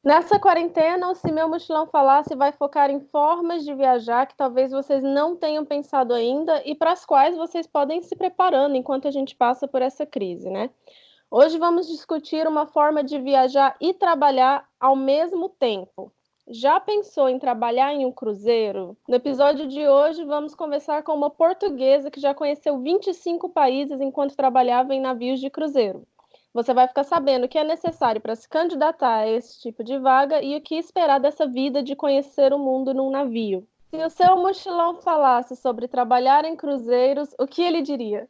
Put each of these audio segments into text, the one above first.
Nessa quarentena, o Se Meu Mochilão Falasse vai focar em formas de viajar que talvez vocês não tenham pensado ainda e para as quais vocês podem ir se preparando enquanto a gente passa por essa crise, né? Hoje vamos discutir uma forma de viajar e trabalhar ao mesmo tempo. Já pensou em trabalhar em um cruzeiro? No episódio de hoje, vamos conversar com uma portuguesa que já conheceu 25 países enquanto trabalhava em navios de cruzeiro. Você vai ficar sabendo o que é necessário para se candidatar a esse tipo de vaga e o que esperar dessa vida de conhecer o mundo num navio. Se o seu mochilão falasse sobre trabalhar em cruzeiros, o que ele diria?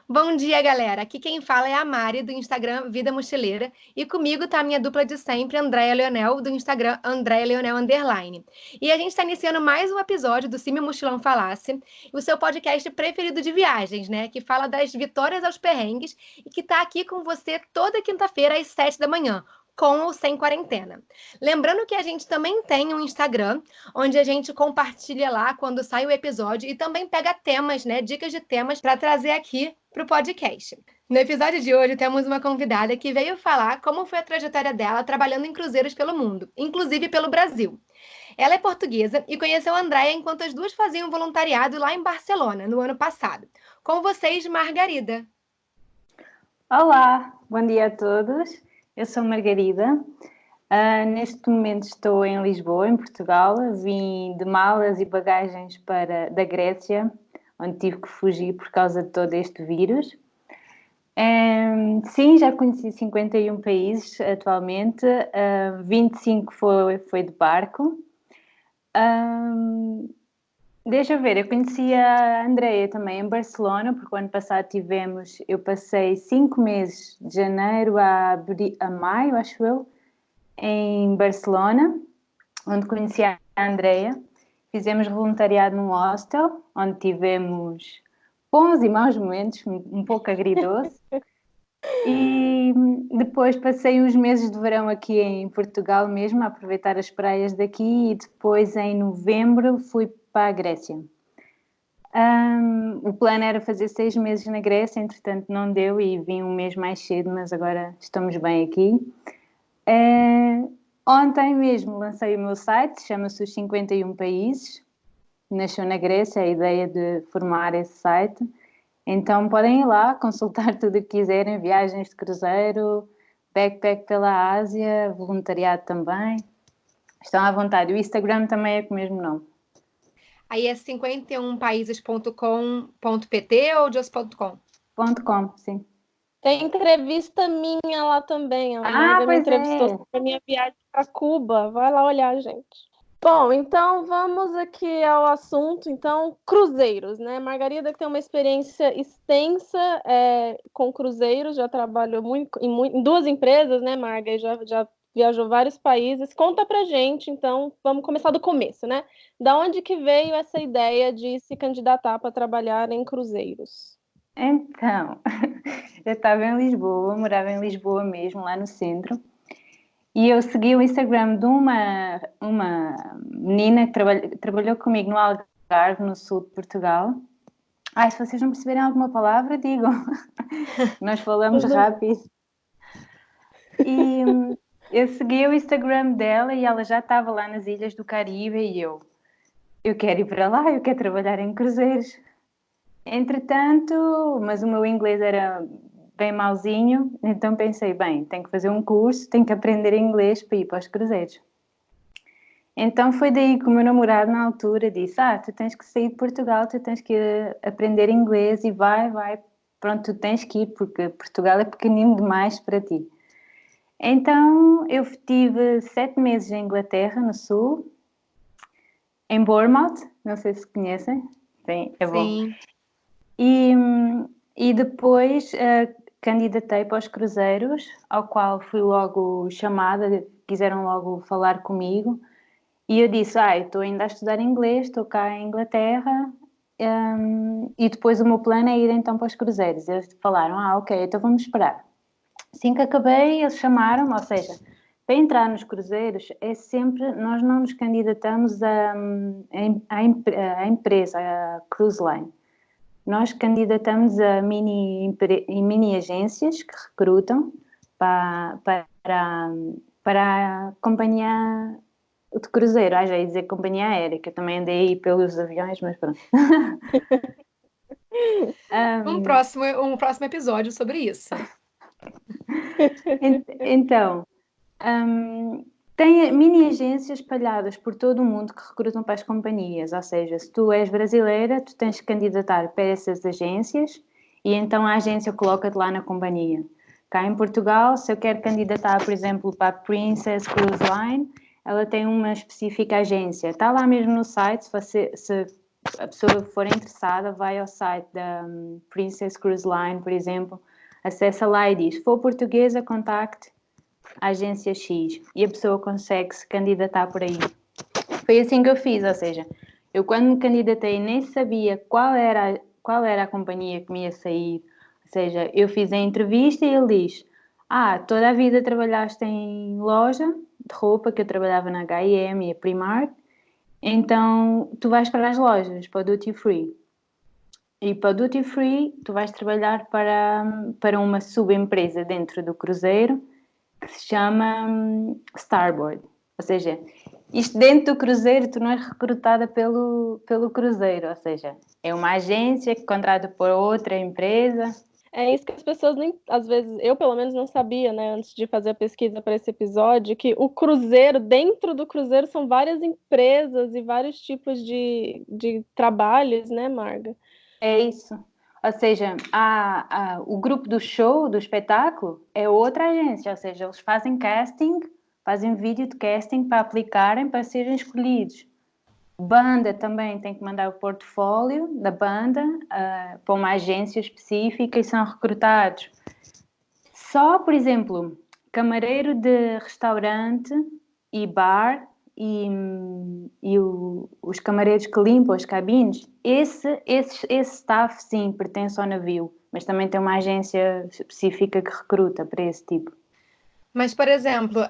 Bom dia, galera! Aqui quem fala é a Mari, do Instagram Vida Mochileira, e comigo tá a minha dupla de sempre, Andréia Leonel, do Instagram Andréia Leonel _. E a gente está iniciando mais um episódio do Se Meu Mochilão Falasse, o seu podcast preferido de viagens, né? Que fala das vitórias aos perrengues e que tá aqui com você toda quinta-feira às 7 da manhã, com ou sem quarentena. Lembrando que a gente também tem um Instagram, onde a gente compartilha lá quando sai o episódio e também pega temas, né? Dicas de temas para trazer aqui para o podcast. No episódio de hoje, temos uma convidada que veio falar como foi a trajetória dela trabalhando em cruzeiros pelo mundo, inclusive pelo Brasil. Ela é portuguesa e conheceu a Andréia enquanto as duas faziam voluntariado lá em Barcelona, no ano passado. Com vocês, Margarida. Olá, bom dia a todos. Eu sou Margarida. Neste momento estou em Lisboa, em Portugal. Vim de malas e bagagens da Grécia, onde tive que fugir por causa de todo este vírus. Sim, já conheci 51 países atualmente. 25 foi de barco. Deixa eu ver, eu conheci a Andréia também em Barcelona, porque o ano passado eu passei 5 meses, de janeiro a maio, acho eu, em Barcelona, onde conheci a Andréia. Fizemos voluntariado num hostel, onde tivemos bons e maus momentos, um pouco agridoce. E depois passei uns meses de verão aqui em Portugal mesmo, a aproveitar as praias daqui, e depois em novembro fui para a Grécia. O plano era fazer 6 meses na Grécia, entretanto não deu e vim um mês mais cedo, mas agora estamos bem aqui. Ontem mesmo lancei o meu site, chama-se Os 51 Países, nasceu na Grécia a ideia de formar esse site. Então podem ir lá consultar tudo o que quiserem, viagens de cruzeiro, backpack pela Ásia, voluntariado também. Estão à vontade. O Instagram também é com o mesmo nome. Aí é 51países.com.pt ou just.com? .com, sim. Tem entrevista minha lá também. A Marga me entrevistou sobre a minha viagem para Cuba. Vai lá olhar, gente. Bom, então vamos aqui ao assunto. Então, cruzeiros, né? Margarida, que tem uma experiência extensa com cruzeiros, já trabalhou em 2 empresas, né, Marga? E já viajou vários países. Conta pra gente, então, vamos começar do começo, né? Da onde que veio essa ideia de se candidatar para trabalhar em cruzeiros? Então, eu estava em Lisboa, morava em Lisboa mesmo, lá no centro, e eu segui o Instagram de uma menina que trabalhou comigo no Algarve, no sul de Portugal. Se vocês não perceberem alguma palavra, digam. Nós falamos rápido. E eu segui o Instagram dela e ela já estava lá nas Ilhas do Caribe e eu quero ir para lá, eu quero trabalhar em cruzeiros. Entretanto, mas o meu inglês era bem mauzinho, então pensei, bem, tenho que fazer um curso, tenho que aprender inglês para ir para os cruzeiros. Então foi daí que o meu namorado na altura disse, tu tens que sair de Portugal, tu tens que aprender inglês e vai, pronto, tu tens que ir porque Portugal é pequenino demais para ti. Então eu tive 7 meses em Inglaterra, no sul, em Bournemouth, não sei se conhecem. Sim, é bom. Sim. E depois candidatei para os cruzeiros, ao qual fui logo chamada, quiseram logo falar comigo. E eu disse, estou ainda a estudar inglês, estou cá em Inglaterra, e depois o meu plano é ir então para os cruzeiros. Eles falaram, ok, então vamos esperar. Assim que acabei, eles chamaram-me, ou seja, para entrar nos cruzeiros é sempre, nós não nos candidatamos à empresa, à cruise line. nós candidatamos a mini agências que recrutam para a companhia de cruzeiro. Já ia dizer companhia aérea, que eu também andei aí pelos aviões, mas pronto. Um próximo episódio sobre isso. Então, tem mini agências espalhadas por todo o mundo que recrutam para as companhias, ou seja, se tu és brasileira, tu tens que candidatar para essas agências e então a agência coloca-te lá na companhia. Cá em Portugal, se eu quero candidatar, por exemplo, para a Princess Cruise Line, ela tem uma específica agência. Está lá mesmo no site, se a pessoa for interessada, vai ao site da Princess Cruise Line, por exemplo, acessa lá e diz, se for portuguesa, contacte a agência X e a pessoa consegue se candidatar por aí. Foi assim que eu fiz, ou seja, eu quando me candidatei nem sabia qual era a companhia que me ia sair, ou seja, eu fiz a entrevista e ele diz, toda a vida trabalhaste em loja de roupa, que eu trabalhava na H&M e a Primark, então tu vais para as lojas, para o Duty Free. E para o Duty Free tu vais trabalhar para uma subempresa dentro do cruzeiro, que se chama Starboard. Ou seja, isto dentro do cruzeiro, tu não és recrutada pelo cruzeiro, ou seja, é uma agência que contrata por outra empresa. É isso que as pessoas nem, às vezes, eu pelo menos não sabia, né, antes de fazer a pesquisa para esse episódio, que o cruzeiro, dentro do cruzeiro, são várias empresas e vários tipos de trabalhos, né, Marga? É isso. Ou seja, o grupo do show, do espetáculo, é outra agência, ou seja, eles fazem casting, fazem vídeo de casting para aplicarem para serem escolhidos. Banda também tem que mandar o portfólio da banda para uma agência específica e são recrutados. Só, por exemplo, camareiro de restaurante e bar e os camareiros que limpam as cabines, esse staff sim pertence ao navio, mas também tem uma agência específica que recruta para esse tipo. Mas, por exemplo,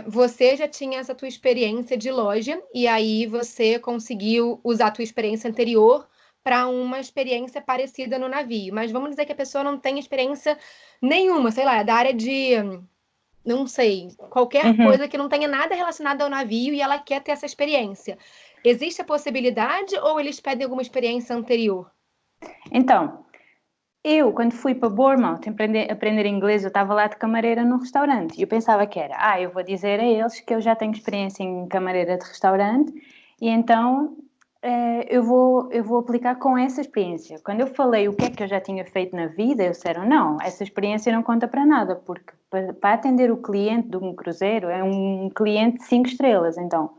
você já tinha essa tua experiência de loja e aí você conseguiu usar a tua experiência anterior para uma experiência parecida no navio. Mas vamos dizer que a pessoa não tem experiência nenhuma, sei lá, da área de, não sei, qualquer coisa que não tenha nada relacionado ao navio e ela quer ter essa experiência. Existe a possibilidade ou eles pedem alguma experiência anterior? Então, eu, quando fui para Bournemouth aprender inglês, eu estava lá de camareira num restaurante. E eu pensava que era, eu vou dizer a eles que eu já tenho experiência em camareira de restaurante e então eu vou aplicar com essa experiência. Quando eu falei o que é que eu já tinha feito na vida, eles disseram, não, essa experiência não conta para nada, porque para atender o cliente de um cruzeiro é um cliente de 5 estrelas. Então,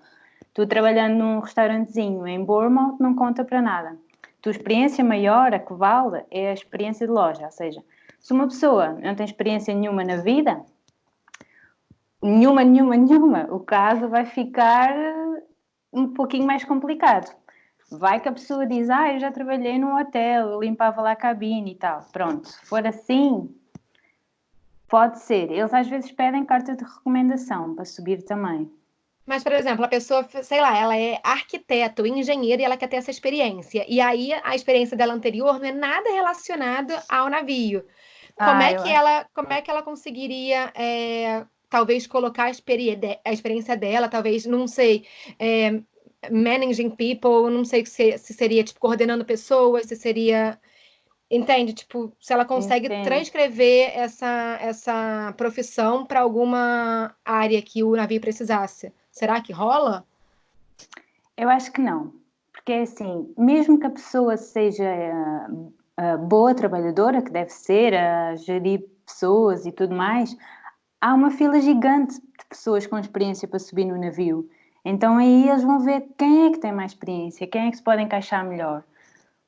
tu trabalhando num restaurantezinho em Bournemouth não conta para nada. Tua experiência maior, a que vale, é a experiência de loja. Ou seja, se uma pessoa não tem experiência nenhuma na vida, nenhuma, o caso vai ficar um pouquinho mais complicado. Vai que a pessoa diz, eu já trabalhei num hotel, eu limpava lá a cabine e tal. Pronto, se for assim, pode ser. Eles às vezes pedem carta de recomendação para subir também. Mas, por exemplo, a pessoa, sei lá, ela é arquiteto, engenheiro e ela quer ter essa experiência. E aí a experiência dela anterior não é nada relacionado ao navio. Como é que ela conseguiria, talvez, colocar a experiência dela, talvez, não sei, managing people, não sei se seria, tipo, coordenando pessoas, se seria... Entende? Tipo, se ela consegue transcrever essa profissão para alguma área que o navio precisasse. Será que rola? Eu acho que não. Porque é assim, mesmo que a pessoa seja boa trabalhadora, que deve ser, a gerir pessoas e tudo mais, há uma fila gigante de pessoas com experiência para subir no navio. Então aí eles vão ver quem é que tem mais experiência, quem é que se pode encaixar melhor.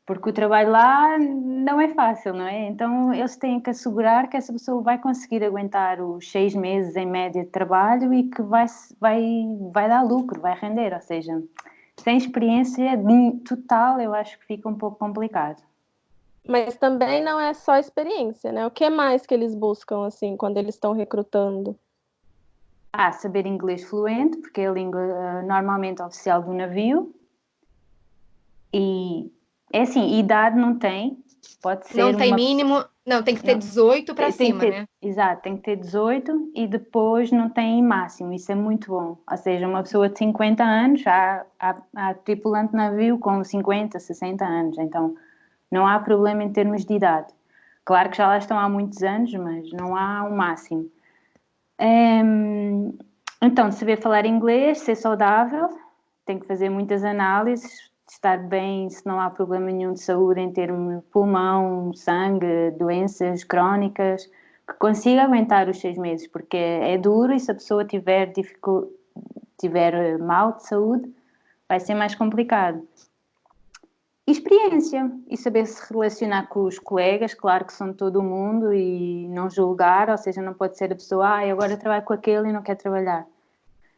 Porque o trabalho lá não é fácil, não é? Então eles têm que assegurar que essa pessoa vai conseguir aguentar os 6 meses em média de trabalho e que vai dar lucro, vai render. Ou seja, sem experiência total, eu acho que fica um pouco complicado. Mas também não é só experiência, né? O que mais que eles buscam, assim, quando eles estão recrutando? Saber inglês fluente, porque é a língua normalmente oficial do navio. E é assim, idade não tem. Pode ser Não tem uma mínimo, não, tem que ter 18 para tem cima, que ter, né? exato, tem que ter 18 e depois não tem máximo, isso é muito bom. Ou seja, uma pessoa de 50 anos, há tripulante de navio com 50, 60 anos, então não há problema em termos de idade. Claro que já lá estão há muitos anos, mas não há um máximo. Então, saber falar inglês, ser saudável, tem que fazer muitas análises, estar bem, se não há problema nenhum de saúde em termos de pulmão, sangue, doenças crónicas, que consiga aguentar os 6 meses, porque é duro e se a pessoa tiver mal de saúde, vai ser mais complicado. Experiência e saber se relacionar com os colegas, claro que são todo o mundo e não julgar, ou seja, não pode ser a pessoa, agora eu trabalho com aquele e não quer trabalhar.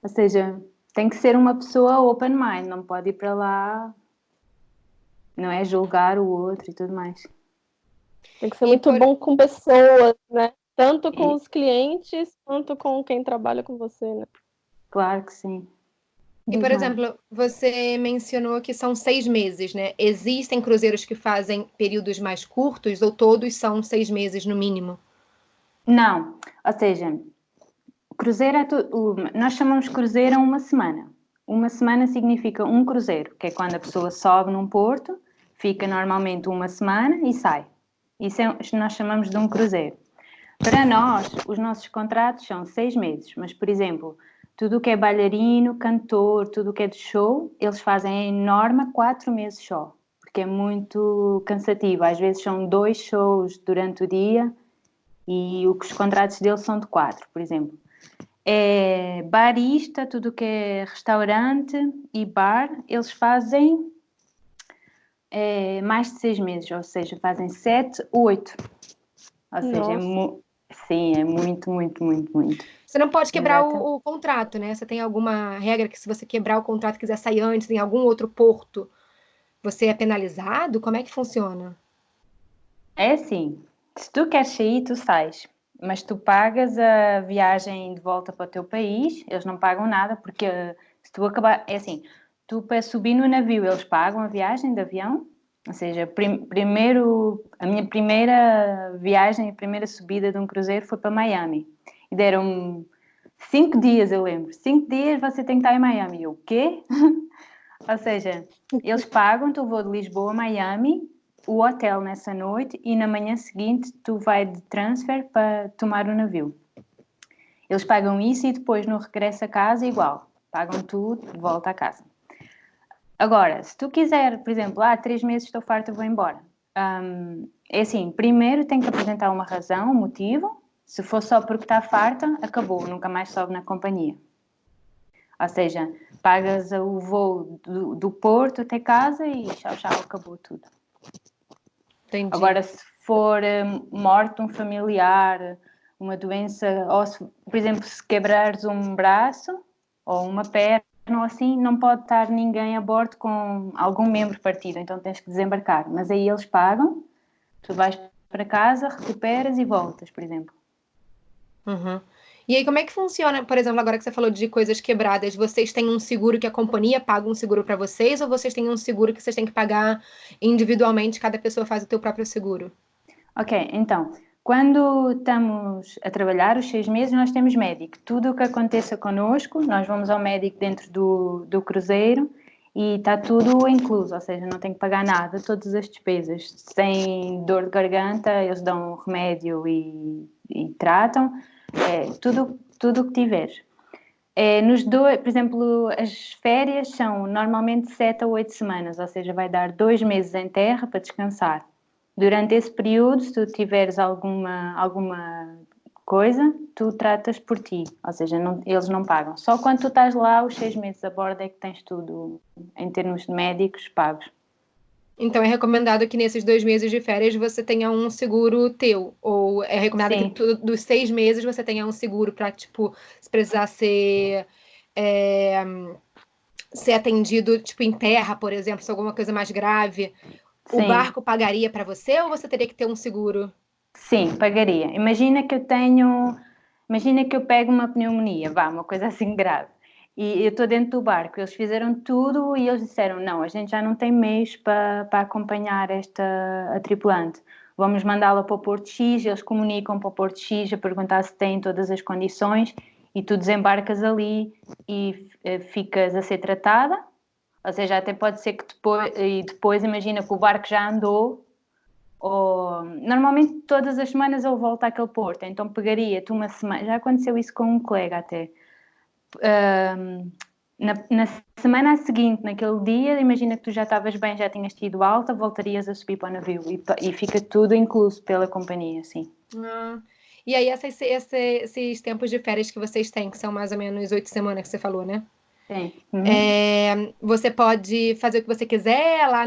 Ou seja, tem que ser uma pessoa open mind, não pode ir para lá, não é julgar o outro e tudo mais. Tem que ser muito bom com pessoas, né? Tanto com os clientes, quanto com quem trabalha com você, né? Claro que sim. E, por exemplo, você mencionou que são 6 meses, né? Existem cruzeiros que fazem períodos mais curtos ou todos são 6 meses no mínimo? Não, ou seja, cruzeiro nós chamamos cruzeiro a uma semana. Uma semana significa um cruzeiro, que é quando a pessoa sobe num porto, fica normalmente uma semana e sai. Isso nós chamamos de um cruzeiro. Para nós, os nossos contratos são 6 meses, mas, por exemplo, tudo o que é bailarino, cantor, tudo o que é de show, eles fazem em norma 4 meses só, porque é muito cansativo. Às vezes são 2 shows durante o dia e os contratos deles são de 4, por exemplo. É barista, tudo o que é restaurante e bar, eles fazem mais de 6 meses, ou seja, fazem 7, 8. Ou seja, sim, é muito, muito, muito, muito. Você não pode quebrar o contrato, né? Você tem alguma regra que se você quebrar o contrato e quiser sair antes em algum outro porto, você é penalizado? Como é que funciona? É assim, se tu queres sair, tu sais. Mas tu pagas a viagem de volta para o teu país, eles não pagam nada, porque se tu acabar... É assim, tu para subir no navio, eles pagam a viagem de avião, ou seja, primeiro, a minha primeira viagem, a primeira subida de um cruzeiro foi para Miami. E deram 5 dias, eu lembro. 5 dias você tem que estar em Miami. Eu, o quê? Ou seja, eles pagam, tu vou de Lisboa a Miami, o hotel nessa noite e na manhã seguinte tu vai de transfer para tomar o navio. Eles pagam isso e depois no regresso a casa igual. Pagam tudo, volta a casa. Agora, se tu quiser, por exemplo, 3 meses estou farta, vou embora. É assim, primeiro tem que apresentar uma razão, um motivo. Se for só porque está farta, acabou, nunca mais sobe na companhia. Ou seja, pagas o voo do Porto até casa e tchau, tchau, acabou tudo. Entendi. Agora, se for morte um familiar, uma doença, ou se, por exemplo, se quebrares um braço ou uma perna ou assim, não pode estar ninguém a bordo com algum membro partido, então tens que desembarcar. Mas aí eles pagam, tu vais para casa, recuperas e voltas, por exemplo. Uhum. E aí, como é que funciona, por exemplo, agora que você falou de coisas quebradas, vocês têm um seguro que a companhia paga um seguro para vocês, ou vocês têm um seguro que vocês têm que pagar individualmente, cada pessoa faz o teu próprio seguro? Ok, então, quando estamos a trabalhar os 6 meses, nós temos médico. Tudo o que aconteça connosco, nós vamos ao médico dentro do cruzeiro e está tudo incluso, ou seja, não tem que pagar nada, todas as despesas. Se tem dor de garganta, eles dão remédio e tratam, tudo o que tiveres. Por exemplo, as férias são normalmente 7 a 8 semanas, ou seja, vai dar 2 meses em terra para descansar. Durante esse período, se tu tiveres alguma coisa, tu tratas por ti, ou seja, eles não pagam. Só quando tu estás lá, os 6 meses a bordo é que tens tudo, em termos de médicos, pagos. Então, é recomendado que nesses 2 meses de férias você tenha um seguro teu, ou é recomendado Sim. que dos 6 meses você tenha um seguro para, tipo, se precisar ser atendido, tipo, em terra, por exemplo, se alguma coisa mais grave, o Sim. barco pagaria para você ou você teria que ter um seguro? Sim, pagaria. Imagina que eu pego uma pneumonia, uma coisa assim grave. E eu estou dentro do barco. Eles fizeram tudo e eles disseram, não, a gente já não tem meios para acompanhar a tripulante. Vamos mandá-la para o Porto X, eles comunicam para o Porto X a perguntar se tem todas as condições e tu desembarcas ali e ficas a ser tratada. Ou seja, até pode ser que depois imagina que o barco já andou, ou normalmente todas as semanas ele volta àquele porto, então pegaria-te uma semana, já aconteceu isso com um colega até, na semana seguinte, naquele dia, imagina que tu já estavas bem, já tinhas tido alta, voltarias a subir para o navio e fica tudo incluso pela companhia, sim. E aí esses tempos de férias que vocês têm, que são mais ou menos 8 semanas que você falou, né? Sim. Você pode fazer o que você quiser lá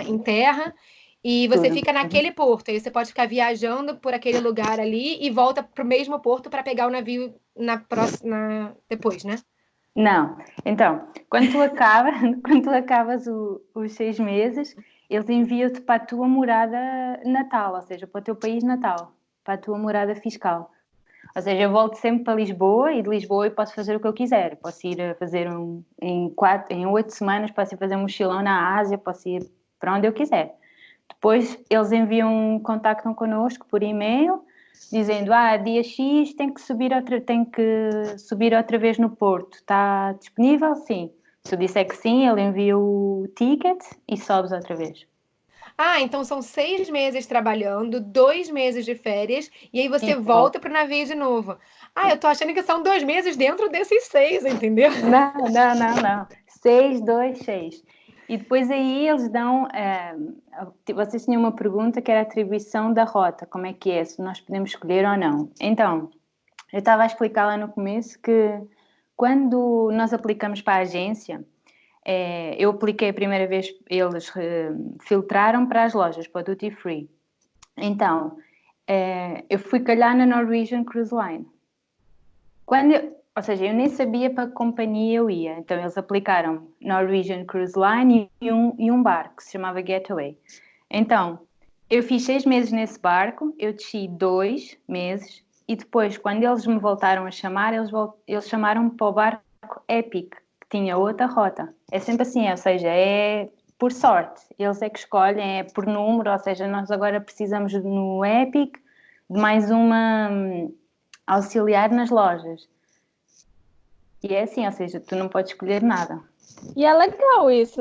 em terra e você fica naquele porto. Aí você pode ficar viajando por aquele lugar ali e volta para o mesmo porto para pegar o navio na próxima depois, né? Não. Então, quando tu acabas os 6 meses, eles enviam-te para a tua morada natal, ou seja, para o teu país natal, para a tua morada fiscal. Ou seja, eu volto sempre para Lisboa e de Lisboa eu posso fazer o que eu quiser. Posso ir a fazer em 8 semanas, posso ir fazer um mochilão na Ásia, posso ir para onde eu quiser. Depois eles contactam connosco por e-mail, dizendo, dia X tem que subir outra vez no Porto. Está disponível? Sim. Se eu disser que sim, ele envia o ticket e sobes outra vez. Então são 6 meses trabalhando, 2 meses de férias, e aí você volta para o navio de novo. Eu tô achando que são 2 meses dentro desses 6, entendeu? Não. 6, 2, 6. E depois aí eles dão... vocês tinham uma pergunta que era a atribuição da rota. Como é que é? Se nós podemos escolher ou não. Então, eu estava a explicar lá no começo que quando nós aplicamos para a agência, eu apliquei a primeira vez, eles filtraram para as lojas, para o Duty Free. Então, eu fui calhar na Norwegian Cruise Line. Ou seja, eu nem sabia para que companhia eu ia. Então, eles aplicaram Norwegian Cruise Line e um barco que se chamava Getaway. Então, eu fiz 6 meses nesse barco, eu desci 2 meses e depois, quando eles me voltaram a chamar, eles chamaram-me para o barco Epic, que tinha outra rota. É sempre assim, ou seja, é por sorte. Eles é que escolhem, é por número, ou seja, nós agora precisamos no Epic de mais uma auxiliar nas lojas. E é assim, ou seja, tu não podes escolher nada. E é legal isso,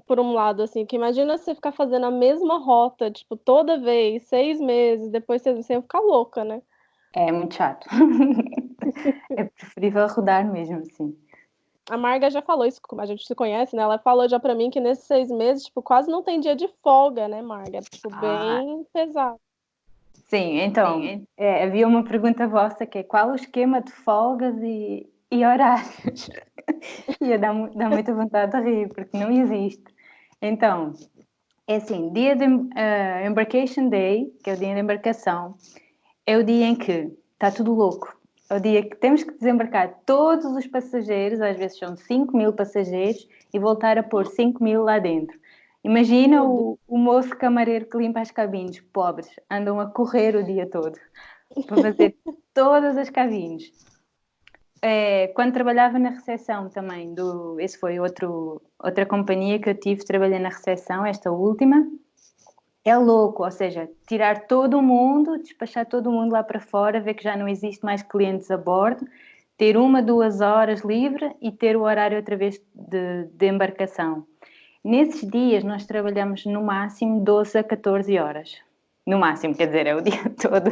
por um lado, assim, que imagina você ficar fazendo a mesma rota, tipo, toda vez, 6 meses, depois você ia ficar louca, né? É muito chato. É preferível rodar mesmo, assim. A Marga já falou isso, como a gente se conhece, né? Ela falou já pra mim que nesses 6 meses, tipo, quase não tem dia de folga, né, Marga? Tipo, bem pesado. Sim, então, havia uma pergunta vossa que é qual o esquema de folgas e horários? E dá muita vontade de rir, porque não existe. Então, é assim, dia de Embarkation Day, que é o dia de embarcação, é o dia em que está tudo louco. É o dia que temos que desembarcar todos os passageiros, às vezes são 5.000 passageiros, e voltar a pôr 5.000 lá dentro. Imagina o moço camareiro que limpa as cabines, pobres, andam a correr o dia todo para fazer todas as cabines. Quando trabalhava na recepção também, esse foi outra companhia que eu tive, trabalhei na recepção, esta última. É louco, ou seja, tirar todo o mundo, despachar todo o mundo lá para fora, ver que já não existe mais clientes a bordo, ter 1, 2 horas livre e ter o horário outra vez de embarcação. Nesses dias nós trabalhamos no máximo 12 a 14 horas. No máximo, quer dizer, é o dia todo.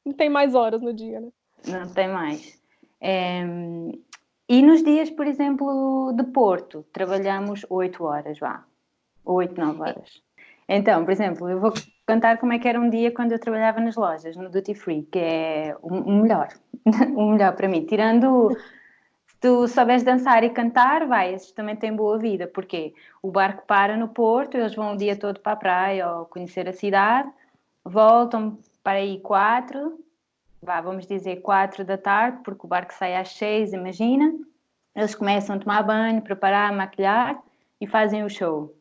Não tem mais horas no dia, né? Não tem mais. E nos dias, por exemplo, de Porto, trabalhamos 8 horas, 8, 9 horas. Então, por exemplo, eu vou contar como é que era um dia quando eu trabalhava nas lojas, no Duty Free, que é o melhor. O melhor para mim. Tirando, se tu souberes dançar e cantar, esses também têm boa vida, porque o barco para no Porto, eles vão o dia todo para a praia ou conhecer a cidade, voltam para aí 4, vamos dizer 4 da tarde, porque o barco sai às 6, imagina. Eles começam a tomar banho, preparar, maquilhar e fazem o show.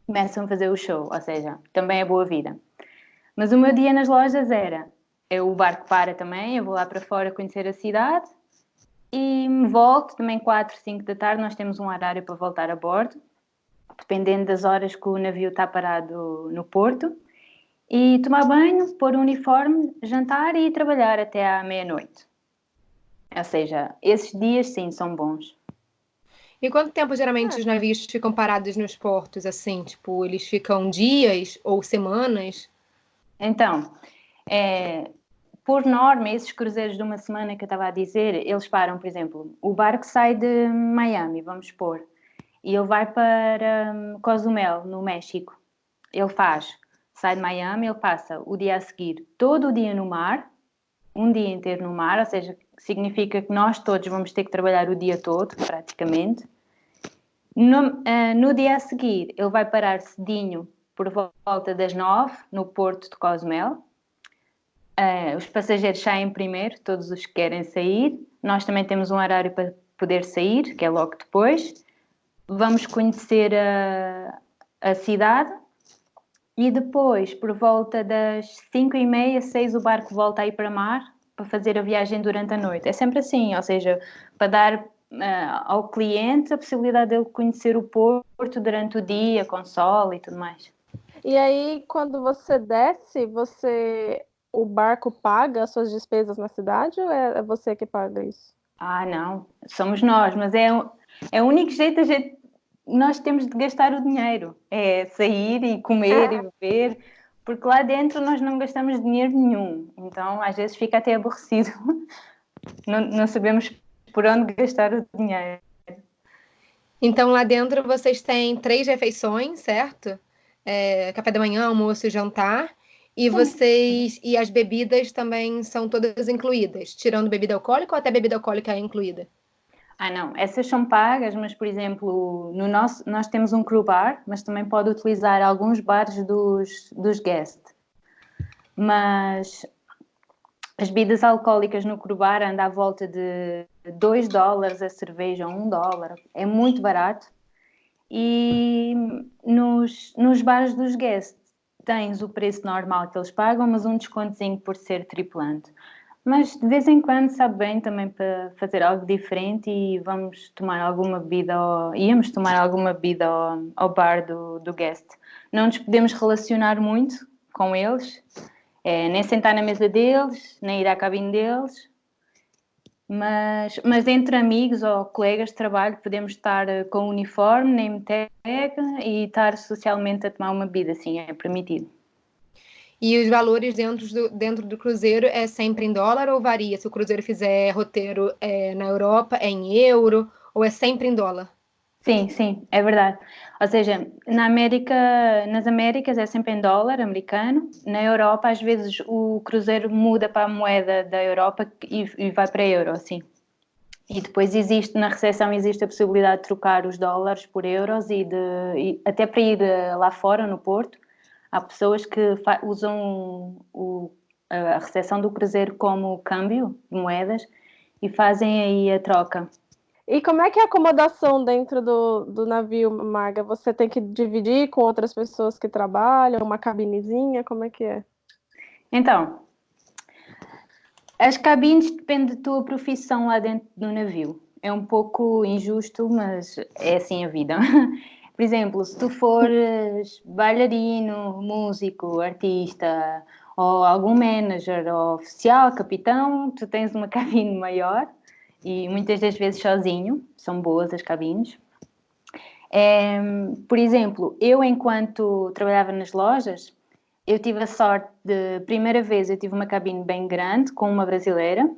Começam a fazer o show, ou seja, também é boa vida. Mas o meu dia nas lojas era o barco para também, eu vou lá para fora conhecer a cidade e volto também 4, 5 da tarde, nós temos um horário para voltar a bordo, dependendo das horas que o navio está parado no porto, e tomar banho, pôr o uniforme, jantar e trabalhar até à meia-noite. Ou seja, esses dias sim são bons. E quanto tempo geralmente os navios ficam parados nos portos, assim? Tipo, eles ficam dias ou semanas? Então, por norma, esses cruzeiros de uma semana que eu estava a dizer, eles param, por exemplo, o barco sai de Miami, vamos supor, e ele vai para Cozumel, no México. Ele sai de Miami, ele passa o dia a seguir todo o dia no mar, um dia inteiro no mar, ou seja, significa que nós todos vamos ter que trabalhar o dia todo, praticamente. No dia a seguir, ele vai parar cedinho, por volta das 9, no porto de Cozumel. Os passageiros saem primeiro, todos os que querem sair. Nós também temos um horário para poder sair, que é logo depois. Vamos conhecer a cidade e depois, por volta das 5h30, 6, o barco volta a ir para mar para fazer a viagem durante a noite. É sempre assim, ou seja, para dar ao cliente a possibilidade dele conhecer o porto durante o dia, com sol e tudo mais. E aí, quando você desce, o barco paga as suas despesas na cidade ou é você que paga isso? Ah, não, somos nós, mas é o único jeito nós temos de gastar o dinheiro, é sair e comer e beber, porque lá dentro nós não gastamos dinheiro nenhum, então às vezes fica até aborrecido, não sabemos por onde gastar o dinheiro. Então, lá dentro vocês têm 3 refeições, certo? Café da manhã, almoço e jantar. E as bebidas também são todas incluídas, tirando bebida alcoólica ou até bebida alcoólica é incluída? Ah, não, essas são pagas, mas, por exemplo, nós temos um crew bar, mas também pode utilizar alguns bares dos guests. Mas as bebidas alcoólicas no crew bar andam à volta de $2 a cerveja, $1. É muito barato. E nos bares dos guests tens o preço normal que eles pagam, mas um descontozinho por ser tripulante. Mas de vez em quando sabe bem também para fazer algo diferente e íamos tomar alguma bebida ao bar do guest. Não nos podemos relacionar muito com eles, nem sentar na mesa deles, nem ir à cabine deles, mas entre amigos ou colegas de trabalho podemos estar com o uniforme, name tag e estar socialmente a tomar uma bebida, sim, é permitido. E os valores dentro do cruzeiro é sempre em dólar ou varia? Se o cruzeiro fizer roteiro na Europa, é em euro ou é sempre em dólar? Sim, é verdade. Ou seja, nas Américas é sempre em dólar americano. Na Europa, às vezes, o cruzeiro muda para a moeda da Europa e vai para euro, assim. E depois na recepção existe a possibilidade de trocar os dólares por euros e até para ir lá fora, no Porto, há pessoas que usam a recepção do cruzeiro como câmbio de moedas e fazem aí a troca. E como é que é a acomodação dentro do navio, Marga? Você tem que dividir com outras pessoas que trabalham, uma cabinezinha, como é que é? Então, as cabines dependem da tua profissão lá dentro do navio. É um pouco injusto, mas é assim a vida. Por exemplo, se tu fores bailarino, músico, artista, ou algum manager, ou oficial, capitão, tu tens uma cabine maior e muitas das vezes sozinho. São boas as cabines. Por exemplo, eu enquanto trabalhava nas lojas, eu tive a sorte de, primeira vez, eu tive uma cabine bem grande com uma brasileira.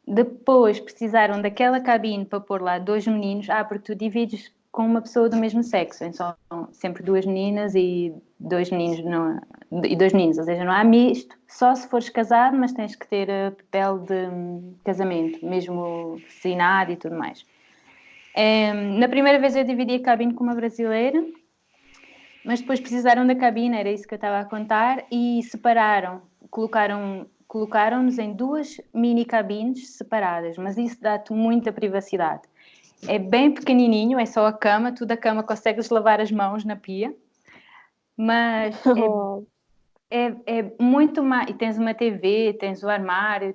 Depois precisaram daquela cabine para pôr lá 2 meninos. Porque tu divides com uma pessoa do mesmo sexo. São sempre 2 meninas e 2 meninos. E 2 meninos, ou seja, não há misto. Só se fores casado, mas tens que ter papel de casamento, mesmo assinado e tudo mais. Na primeira vez eu dividi a cabine com uma brasileira. Mas depois precisaram da cabine, era isso que eu estava a contar, e colocaram-nos em 2 mini cabines separadas, mas isso dá-te muita privacidade. É bem pequenininho, é só a cama, tu da cama consegues lavar as mãos na pia, mas É muito mais. E tens uma TV, tens o armário,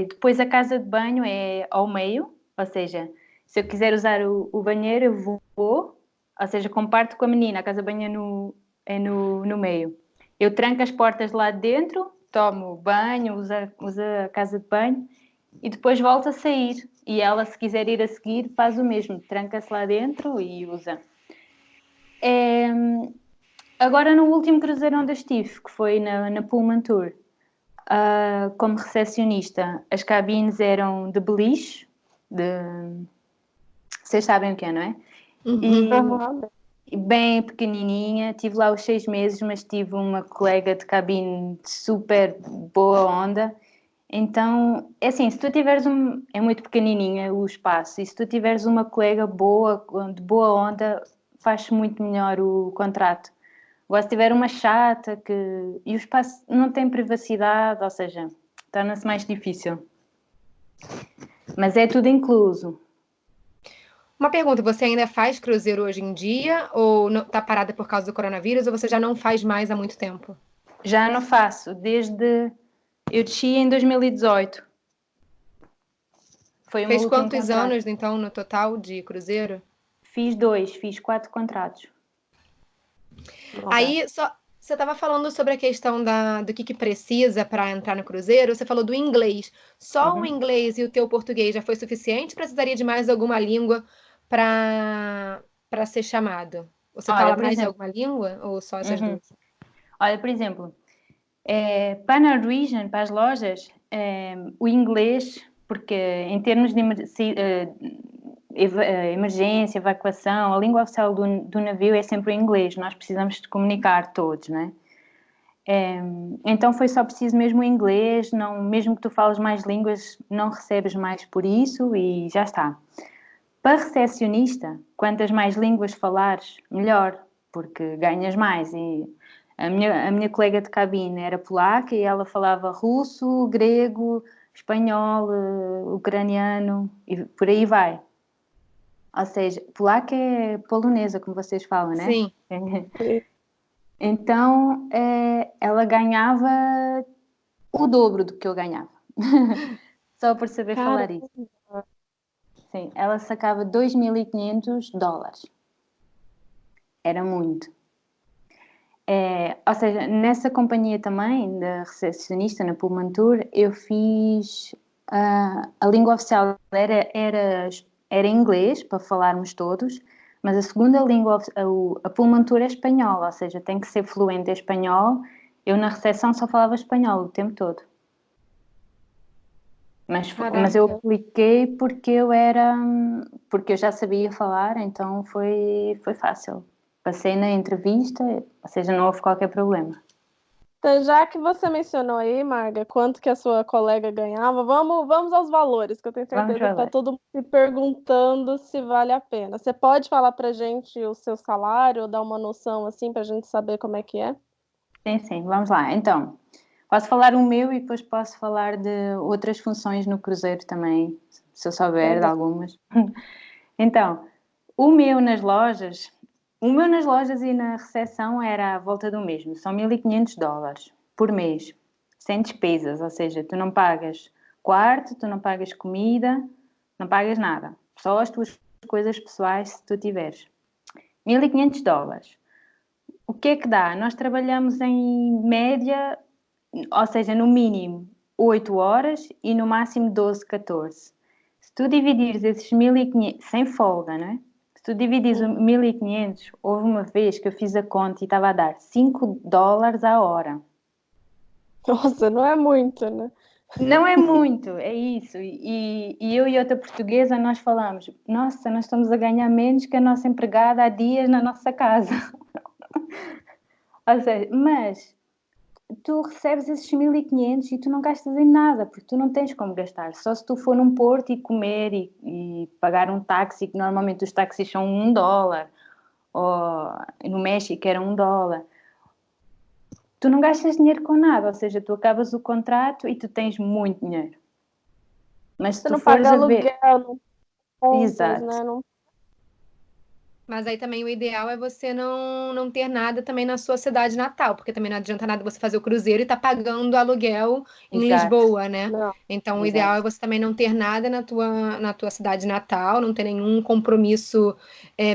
depois a casa de banho é ao meio, ou seja, se eu quiser usar o banheiro, eu vou, ou seja, comparto com a menina, a casa de banho é no meio. Eu tranco as portas lá de dentro, tomo banho, uso a casa de banho e depois volto a sair. E ela, se quiser ir a seguir, faz o mesmo, tranca-se lá dentro e usa. Agora, no último cruzeiro onde eu estive, que foi na Pullman Tour, como recepcionista, as cabines eram de beliche, vocês sabem o que é, não é? Aham. E bem pequenininha, tive lá os 6 meses, mas tive uma colega de cabine de super boa onda. Então, é assim, se tu tiveres é muito pequenininha o espaço, e se tu tiveres uma colega boa, de boa onda, faz muito melhor o contrato. Agora, se tiver uma chata e o espaço não tem privacidade, ou seja, torna-se mais difícil. Mas é tudo incluso. Uma pergunta, você ainda faz cruzeiro hoje em dia ou está parada por causa do coronavírus ou você já não faz mais há muito tempo? Já não faço, desde... Eu desci em 2018. Foi o meu Fez último quantos contrato. anos, então, no total de cruzeiro? Fiz 4 contratos. Aí, você estava falando sobre a questão do que precisa para entrar no cruzeiro, você falou do inglês. Só o inglês e o teu português já foi suficiente? Precisaria de mais alguma língua para ser chamado? Você Olha, fala por mais exemplo, alguma língua ou só essas duas? Olha, por exemplo, para a Norwegian, para as lojas, o inglês, porque em termos de emergência, evacuação, a língua oficial do navio é sempre o inglês, nós precisamos de comunicar todos, não é? Então foi só preciso mesmo o inglês, não, mesmo que tu fales mais línguas, não recebes mais por isso e já está. Para recepcionista, quantas mais línguas falares, melhor, porque ganhas mais. E a minha colega de cabine era polaca e ela falava russo, grego, espanhol, ucraniano e por aí vai. Ou seja, polaca é polonesa, como vocês falam, né? Sim. Então, ela ganhava o dobro do que eu ganhava. Só por saber falar isso. Sim, ela sacava $2.500. Era muito. Ou seja, nessa companhia também, da recepcionista na Pullman Tour, eu fiz... a língua oficial era inglês, para falarmos todos, mas a segunda língua, a Pullman Tour é espanhol, ou seja, tem que ser fluente em espanhol. Eu na recepção só falava espanhol o tempo todo. Mas eu apliquei porque eu já sabia falar, então foi fácil. Passei na entrevista, ou seja, não houve qualquer problema. Então, já que você mencionou aí, Marga, quanto que a sua colega ganhava, vamos aos valores, que eu tenho certeza que está todo mundo se perguntando se vale a pena. Você pode falar para a gente o seu salário, dar uma noção assim para a gente saber como é que é? Sim, vamos lá. Então, posso falar o meu e depois posso falar de outras funções no cruzeiro também, se eu souber de algumas. Então, o meu nas lojas e na recepção era à volta do mesmo, são $1.500 por mês, sem despesas, ou seja, tu não pagas quarto, tu não pagas comida, não pagas nada, só as tuas coisas pessoais se tu tiveres. $1.500. O que é que dá? Nós trabalhamos em média, ou seja, no mínimo 8 horas e no máximo 12, 14. Se tu dividires esses 1.500, sem folga, não é? Se tu dividires 1.500, houve uma vez que eu fiz a conta e estava a dar $5 a hora. Nossa, não é muito, né? Não é muito, é isso. E eu e outra portuguesa, nós falamos, nossa, nós estamos a ganhar menos que a nossa empregada há dias na nossa casa. Ou seja, mas tu recebes esses 1.500 e tu não gastas em nada, porque tu não tens como gastar. Só se tu for num porto e comer e pagar um táxi, que normalmente os táxis são $1, ou no México era $1. Tu não gastas dinheiro com nada, ou seja, tu acabas o contrato e tu tens muito dinheiro. Mas se Você tu não fores paga a ver... aluguel, não contas, Exato. né? Não... Mas aí também o ideal é você não ter nada também na sua cidade natal, porque também não adianta nada você fazer o cruzeiro e estar pagando aluguel em Exato, Lisboa, né? Não. Então o ideal é exato. você também não ter nada na tua cidade natal, não ter nenhum compromisso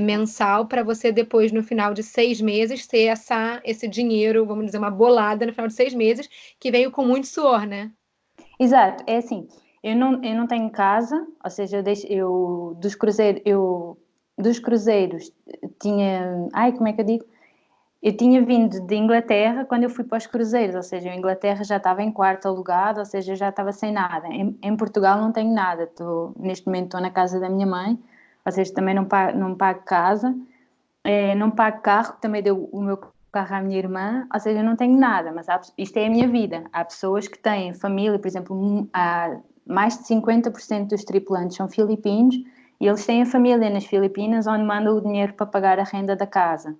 mensal para você depois, no final de 6 meses, ter esse dinheiro, vamos dizer, uma bolada no final de 6 meses, que veio com muito suor, né? Exato, é assim, eu não tenho casa, ou seja, dos cruzeiros tinha, ai, como é que eu digo? Eu tinha vindo de Inglaterra quando eu fui para os cruzeiros, ou seja, a Inglaterra já estava em quarto alugado, ou seja, eu já estava sem nada. Em Portugal não tenho nada, neste momento estou na casa da minha mãe, ou seja, também não pago casa, não pago carro, que também deu o meu carro à minha irmã, ou seja, eu não tenho nada, mas isto é a minha vida. Há pessoas que têm família, por exemplo, há mais de 50% dos tripulantes são filipinos e eles têm a família nas Filipinas onde mandam o dinheiro para pagar a renda da casa.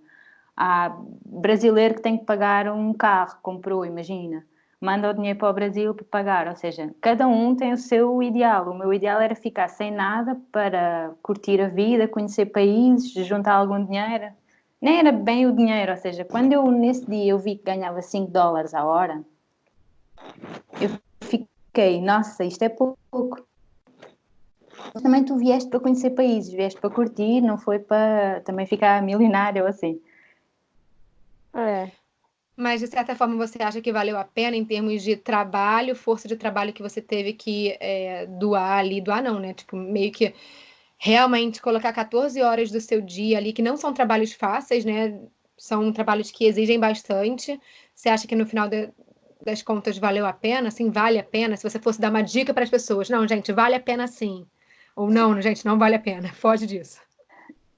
Há brasileiro que tem que pagar um carro, comprou, imagina. Manda o dinheiro para o Brasil para pagar, ou seja, cada um tem o seu ideal. O meu ideal era ficar sem nada para curtir a vida, conhecer países, juntar algum dinheiro. Nem era bem o dinheiro, ou seja, quando nesse dia eu vi que ganhava $5 a hora, eu fiquei, nossa, isto é pouco. Mas também tu vieste para conhecer países, vieste para curtir, não foi para também ficar milionário ou assim. É. Mas, de certa forma, você acha que valeu a pena em termos de trabalho, força de trabalho que você teve que doar ali, doar não, né? Tipo, meio que realmente colocar 14 horas do seu dia ali, que não são trabalhos fáceis, né? São trabalhos que exigem bastante. Você acha que no final das contas valeu a pena? Assim, vale a pena? Se você fosse dar uma dica para as pessoas, não, gente, vale a pena sim. Ou não, gente, não vale a pena. Foge disso.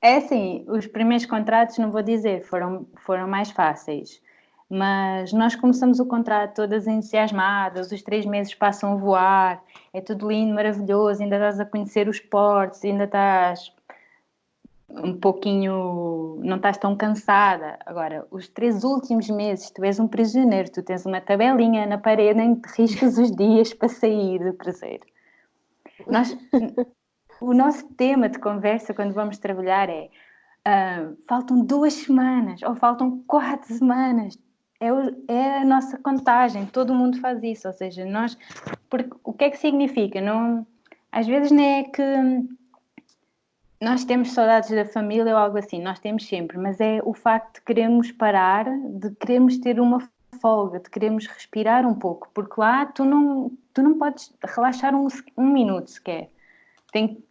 É assim, os primeiros contratos, não vou dizer, foram mais fáceis, mas nós começamos o contrato todas entusiasmadas, os 3 meses passam a voar, é tudo lindo, maravilhoso, ainda estás a conhecer os portos, ainda estás um pouquinho, não estás tão cansada. Agora, os 3 últimos meses, tu és um prisioneiro, tu tens uma tabelinha na parede em que te riscas os dias para sair do cruzeiro. Nós, o nosso tema de conversa quando vamos trabalhar é faltam 2 semanas ou faltam 4 semanas. É a nossa contagem, todo mundo faz isso, ou seja, porque o que é que significa? Não, às vezes nem é que nós temos saudades da família ou algo assim, nós temos sempre, mas é o facto de queremos parar, de queremos ter uma folga, de queremos respirar um pouco, porque lá tu não podes relaxar um minuto sequer. Tem que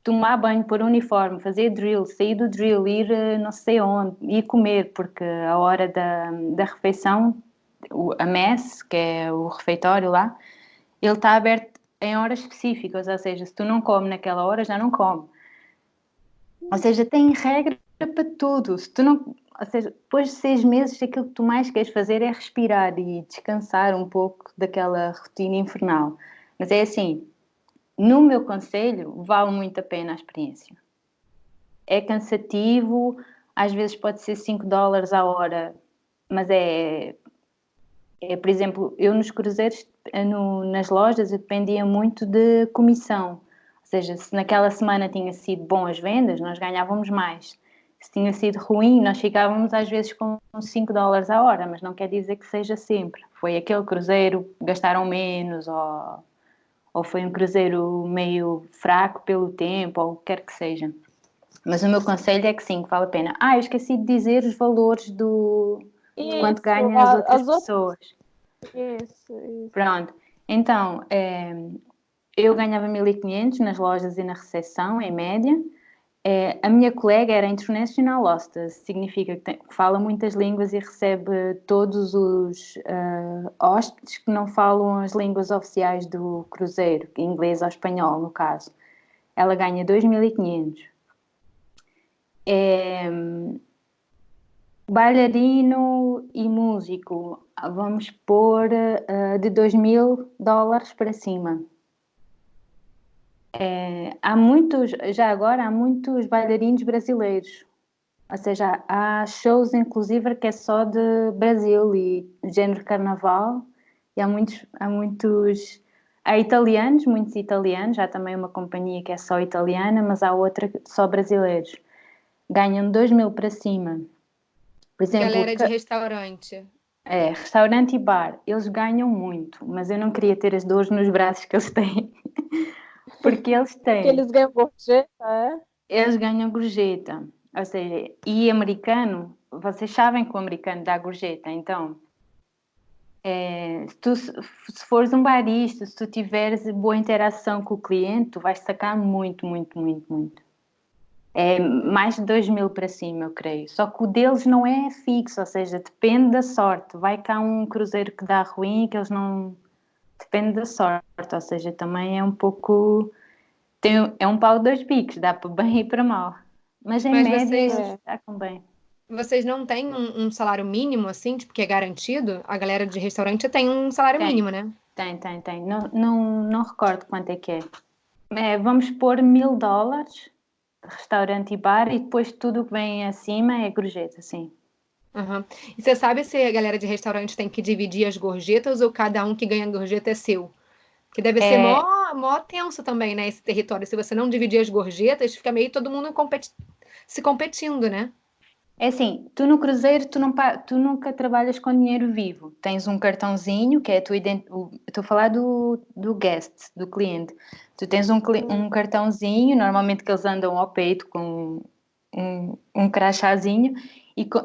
tomar banho, pôr uniforme, fazer drill, sair do drill, ir não sei onde, ir comer, porque a hora da refeição, a mess, que é o refeitório lá, ele está aberto em horas específicas, ou seja, se tu não comes naquela hora, já não come. Ou seja, tem regra para tudo. Se tu não, ou seja, depois de 6 meses, aquilo que tu mais queres fazer é respirar e descansar um pouco daquela rotina infernal. Mas é assim, no meu conselho, vale muito a pena a experiência. É cansativo, às vezes pode ser $5 a hora, mas por exemplo, eu nos cruzeiros, nas lojas, eu dependia muito de comissão. Ou seja, se naquela semana tinha sido bom as vendas, nós ganhávamos mais. Se tinha sido ruim, nós ficávamos às vezes com $5 a hora, mas não quer dizer que seja sempre. Foi aquele cruzeiro, gastaram menos, ou foi um cruzeiro meio fraco pelo tempo, ou o que quer que seja. Mas o meu conselho é que sim, que vale a pena. Eu esqueci de dizer os valores de quanto Isso, ganham as outras as outras. pessoas. Isso. Pronto. Então, eu ganhava 1.500 nas lojas e na recepção, em média. A minha colega era International Hostess, significa que fala muitas línguas e recebe todos os hóspedes que não falam as línguas oficiais do cruzeiro, inglês ou espanhol, no caso. Ela ganha 2.500. Bailarino e músico, vamos pôr de $2.000 para cima. Já agora há muitos bailarinos brasileiros, ou seja, há shows inclusive que é só de Brasil e género carnaval, e há italianos, muitos italianos, há também uma companhia que é só italiana, mas há outra só brasileiros. ganham 2.000 para cima. Por exemplo, Galera de restaurante. restaurante e bar, eles ganham muito, mas eu não queria ter as dores nos braços que eles têm. Porque eles Porque têm, eles ganham gorjeta, é? eles ganham gorjeta. Ou seja, e americano, vocês sabem que o americano dá gorjeta, então se fores um barista, se tu tiveres boa interação com o cliente, tu vais sacar muito, muito, muito, muito. É mais de 2.000 para cima, eu creio. Só que o deles não é fixo, ou seja, depende da sorte. Vai cá um cruzeiro que dá ruim, que eles não... Depende da sorte, ou seja, também é um pouco... É um pau de dois bicos, dá para bem e para mal. Mas em Mas média vocês, eles sacam bem. vocês não têm um salário mínimo, assim, tipo, que é garantido? A galera de restaurante tem um salário Tem, mínimo, né? tem. Não recordo quanto é que é. Vamos pôr $1.000, restaurante e bar, e depois tudo o que vem acima é gorjeta, sim. Aham. E você sabe se a galera de restaurante tem que dividir as gorjetas ou cada um que ganha gorjeta é seu? Que deve ser É, mó tenso também, né, esse território. Se você não dividir as gorjetas, fica meio todo mundo se competindo, né? É assim, tu no cruzeiro tu nunca trabalhas com dinheiro vivo. Tens um cartãozinho que é a tua estou a falar do guest, do cliente. Tu tens um cartãozinho, normalmente que eles andam ao peito com um crachazinho,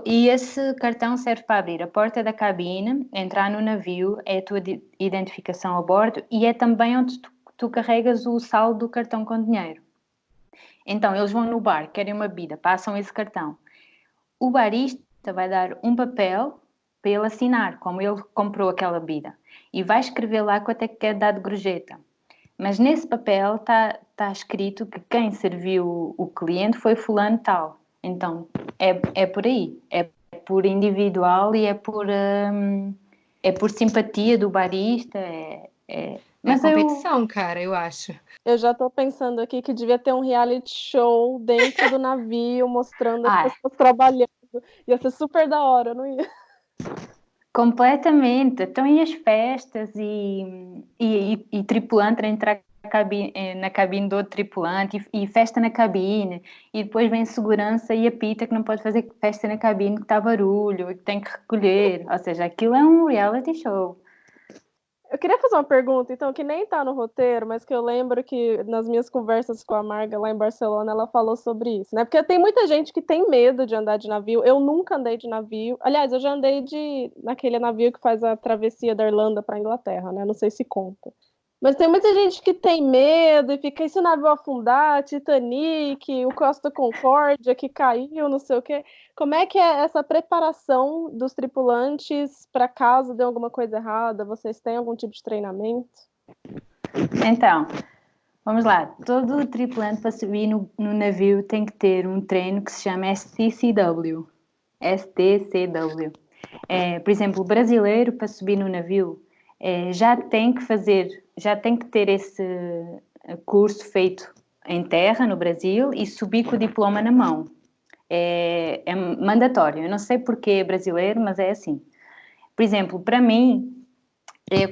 e esse cartão serve para abrir a porta da cabine, entrar no navio, é a tua identificação a bordo e é também onde tu carregas o saldo do cartão com dinheiro. Então, eles vão no bar, querem uma bebida, passam esse cartão. O barista vai dar um papel para ele assinar, como ele comprou aquela bebida. E vai escrever lá quanto é que quer dar de gorjeta. Mas nesse papel está escrito que quem serviu o cliente foi fulano tal. Então, é por aí. É por individual e é por simpatia do barista. É Mas eu... competição, cara, eu acho. Eu já tô pensando aqui que devia ter um reality show dentro do navio, mostrando as Ah, pessoas trabalhando. Ia ser super da hora, não ia? completamente. Então, e as festas e tripulante a entrar na cabine do outro tripulante e festa na cabine e depois vem segurança e apita que não pode fazer festa na cabine que está barulho e que tem que recolher. Ou seja, aquilo é um reality show. Eu queria fazer uma pergunta, então, que nem tá no roteiro, mas que eu lembro que nas minhas conversas com a Marga lá em Barcelona, ela falou sobre isso, né? Porque tem muita gente que tem medo de andar de navio. Eu nunca andei de navio. Aliás, eu já andei naquele navio que faz a travessia da Irlanda para a Inglaterra, né? Não sei se conta. Mas tem muita gente que tem medo e fica, e se o navio afundar, Titanic, o Costa Concórdia que caiu, não sei o quê. Como é que é essa preparação dos tripulantes para caso dê alguma coisa errada? Vocês têm algum tipo de treinamento? Então, vamos lá. Todo tripulante para subir no navio tem que ter um treino que se chama STCW. STCW. Por exemplo, o brasileiro para subir no navio já tem que ter esse curso feito em terra, no Brasil, e subir com o diploma na mão. É mandatório. Eu não sei porque é brasileiro, mas é assim. Por exemplo, para mim,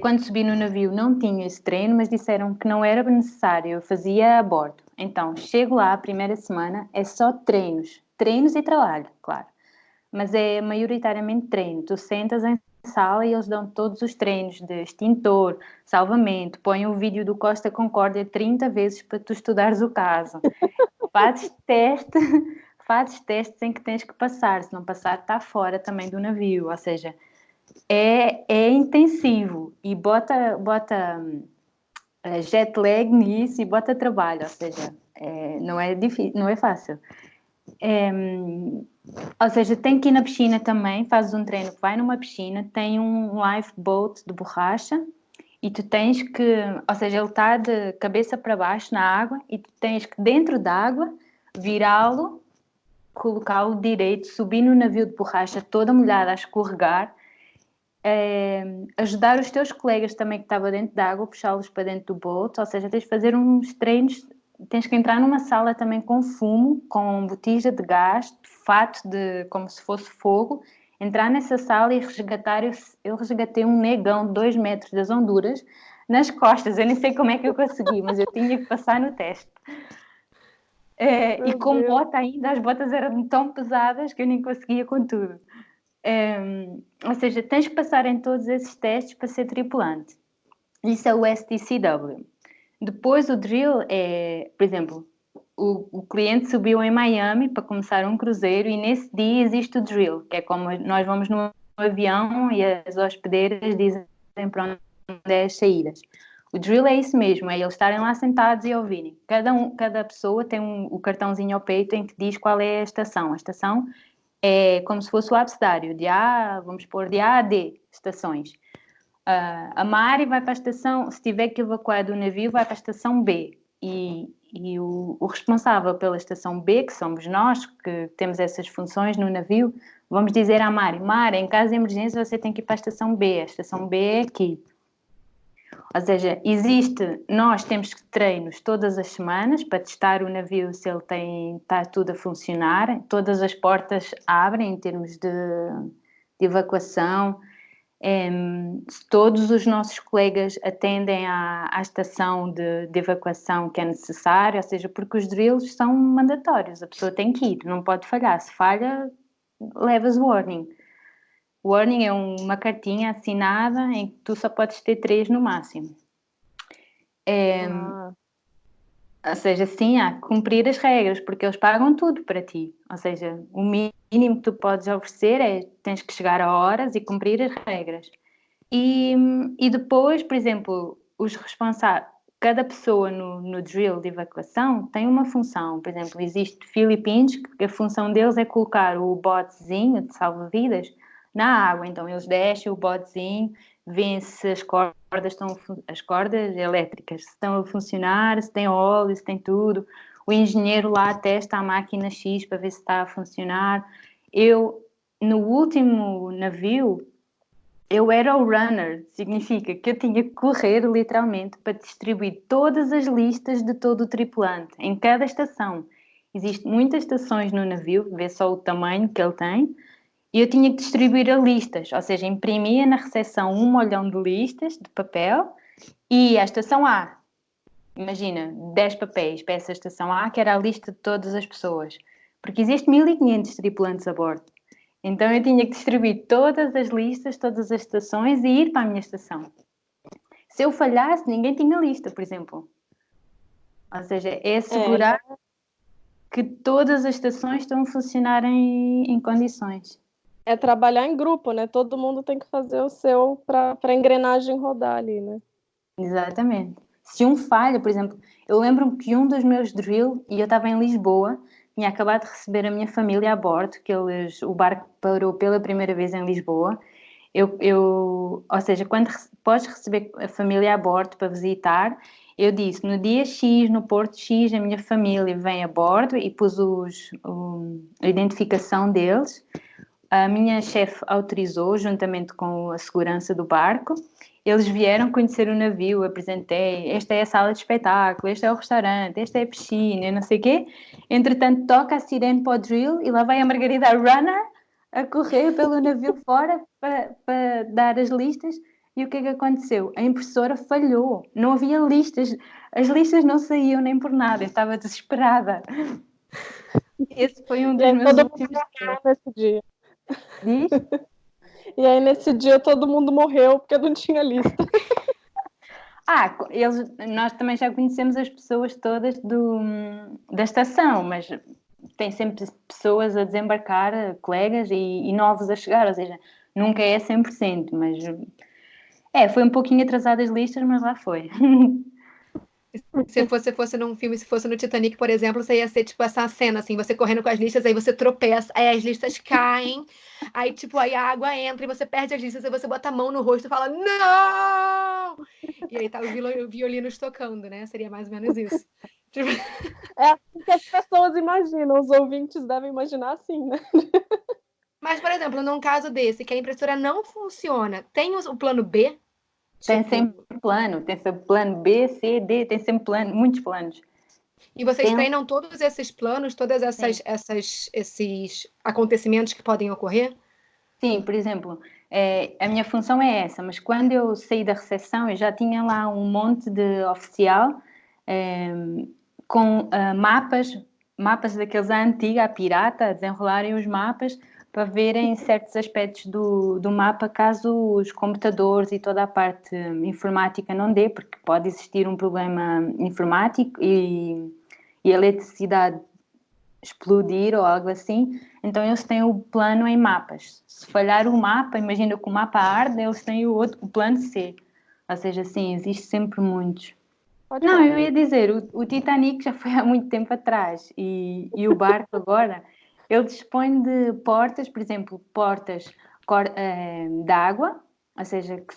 quando subi no navio não tinha esse treino, mas disseram que não era necessário, eu fazia a bordo. Então, chego lá a primeira semana, é só treinos. Treinos e trabalho, claro. Mas é maioritariamente treino. Tu sentas em sala e eles dão todos os treinos de extintor, salvamento, põem o vídeo do Costa Concórdia 30 vezes para tu estudares o caso. Fazes teste, fazes testes em que tens que passar, se não passar está fora também do navio, ou seja, é intensivo e bota jet lag nisso e bota trabalho, ou seja, não é difícil, não é fácil. Ou seja, tem que ir na piscina também, fazes um treino que vai numa piscina, tem um lifeboat de borracha e tu tens que, ou seja, ele está de cabeça para baixo na água e tu tens que, dentro da água, virá-lo, colocá-lo direito, subir no navio de borracha toda molhada a escorregar, ajudar os teus colegas também que estavam dentro da água, puxá-los para dentro do bote, ou seja, tens de fazer uns treinos, tens que entrar numa sala também com fumo, com botija de gás, fato de como se fosse fogo, entrar nessa sala e resgatar. Eu resgatei um negão de 2 metros das Honduras nas costas. Eu nem sei como é que eu consegui, mas eu tinha que passar no teste. E Meu com Deus. bota ainda, as botas eram tão pesadas que eu nem conseguia com tudo. Ou seja, tens que passar em todos esses testes para ser tripulante. Isso é o STCW. Depois o drill é, por exemplo, o cliente subiu em Miami para começar um cruzeiro e nesse dia existe o drill, que é como nós vamos no avião e as hospedeiras dizem para onde é as saídas. O drill é isso mesmo, é eles estarem lá sentados e ouvirem. Cada pessoa tem o cartãozinho ao peito em que diz qual é a estação. A estação é como se fosse o abecedário, vamos pôr de A a D, estações. A Mari vai para a estação, se tiver que evacuar do navio, vai para a estação B. E o responsável pela estação B, que somos nós, que temos essas funções no navio, vamos dizer à Mari, Mari, em caso de emergência você tem que ir para a estação B. A estação B é aqui. Ou seja, nós temos treinos todas as semanas para testar o navio se ele está tudo a funcionar. Todas as portas abrem em termos de evacuação. Todos os nossos colegas atendem à estação de evacuação que é necessária, ou seja, porque os drills são mandatórios, a pessoa tem que ir, não pode falhar. Se falha, levas warning. Warning é uma cartinha assinada em que tu só podes ter 3 no máximo. Ou seja, sim, há que cumprir as regras, porque eles pagam tudo para ti. Ou seja, o mínimo que tu podes oferecer é tens que chegar a horas e cumprir as regras. E depois, por exemplo, os responsáveis, cada pessoa no drill de evacuação tem uma função. Por exemplo, existe Philippines, que a função deles é colocar o botezinho de salva-vidas na água. Então, eles deixam o botezinho, veem se as cordas elétricas se estão a funcionar, se tem óleo, se tem tudo. O engenheiro lá testa a máquina X para ver se está a funcionar. No último navio, eu era o runner, significa que eu tinha que correr literalmente para distribuir todas as listas de todo o tripulante, em cada estação. Existem muitas estações no navio, vê só o tamanho que ele tem, e eu tinha que distribuir as listas, ou seja, imprimia na recepção 1 molhão de listas de papel e a estação A, imagina, 10 papéis para essa estação A, que era a lista de todas as pessoas, porque existem 1500 tripulantes a bordo. Então eu tinha que distribuir todas as listas, todas as estações e ir para a minha estação. Se eu falhasse, ninguém tinha lista, por exemplo. Ou seja, é assegurar que todas as estações estão a funcionar em condições. É trabalhar em grupo, né? Todo mundo tem que fazer o seu para a engrenagem rodar ali, né? Exatamente. Se um falha, por exemplo, eu lembro-me que um dos meus drill, e eu estava em Lisboa, tinha acabado de receber a minha família a bordo, o barco parou pela primeira vez em Lisboa. Ou seja, quando podes receber a família a bordo para visitar, eu disse, no dia X, no Porto X, a minha família vem a bordo e pus a identificação deles. A minha chefe autorizou, juntamente com a segurança do barco. Eles vieram conhecer o navio, apresentei, esta é a sala de espetáculo, este é o restaurante, esta é a piscina, não sei o quê. Entretanto, toca a sirene para o drill e lá vai a Margarida Runner a correr pelo navio fora para dar as listas. E o que é que aconteceu? A impressora falhou, não havia listas, as listas não saíam nem por nada, eu estava desesperada. Esse foi um dos meus últimos nesse dia. Diz? E aí, nesse dia, todo mundo morreu porque não tinha lista. Nós também já conhecemos as pessoas todas da estação, mas tem sempre pessoas a desembarcar, colegas e novos a chegar, ou seja, nunca é 100%, mas foi um pouquinho atrasada as listas, mas lá foi. Se fosse num filme, se fosse no Titanic, por exemplo, você ia ser tipo essa cena, assim, você correndo com as listas, aí você tropeça, aí as listas caem, aí tipo, aí a água entra e você perde as listas, aí você bota a mão no rosto e fala, não! E aí tá o violino tocando, né? Seria mais ou menos isso. Tipo... É assim que as pessoas imaginam, os ouvintes devem imaginar assim, né? Mas, por exemplo, num caso desse, que a impressora não funciona, tem o plano B? Tem sempre plano, tem sempre plano B, C, D, tem sempre plano, muitos planos. E vocês treinam todos esses planos, todos esses acontecimentos que podem ocorrer? Sim, por exemplo, a minha função é essa, mas quando eu saí da recepção, eu já tinha lá um monte de oficial com mapas mapas daqueles à antiga, à pirata, a desenrolarem os mapas para verem certos aspectos do mapa caso os computadores e toda a parte informática não dê, porque pode existir um problema informático e a eletricidade explodir ou algo assim, então eles têm o plano em mapas. Se falhar o mapa, imagina que o mapa arde, eles têm o plano C. Ou seja, sim, existe sempre muitos. Pode Não, falar. eu ia dizer, o Titanic já foi há muito tempo atrás e o barco agora, ele dispõe de portas, por exemplo, portas de água, ou seja, que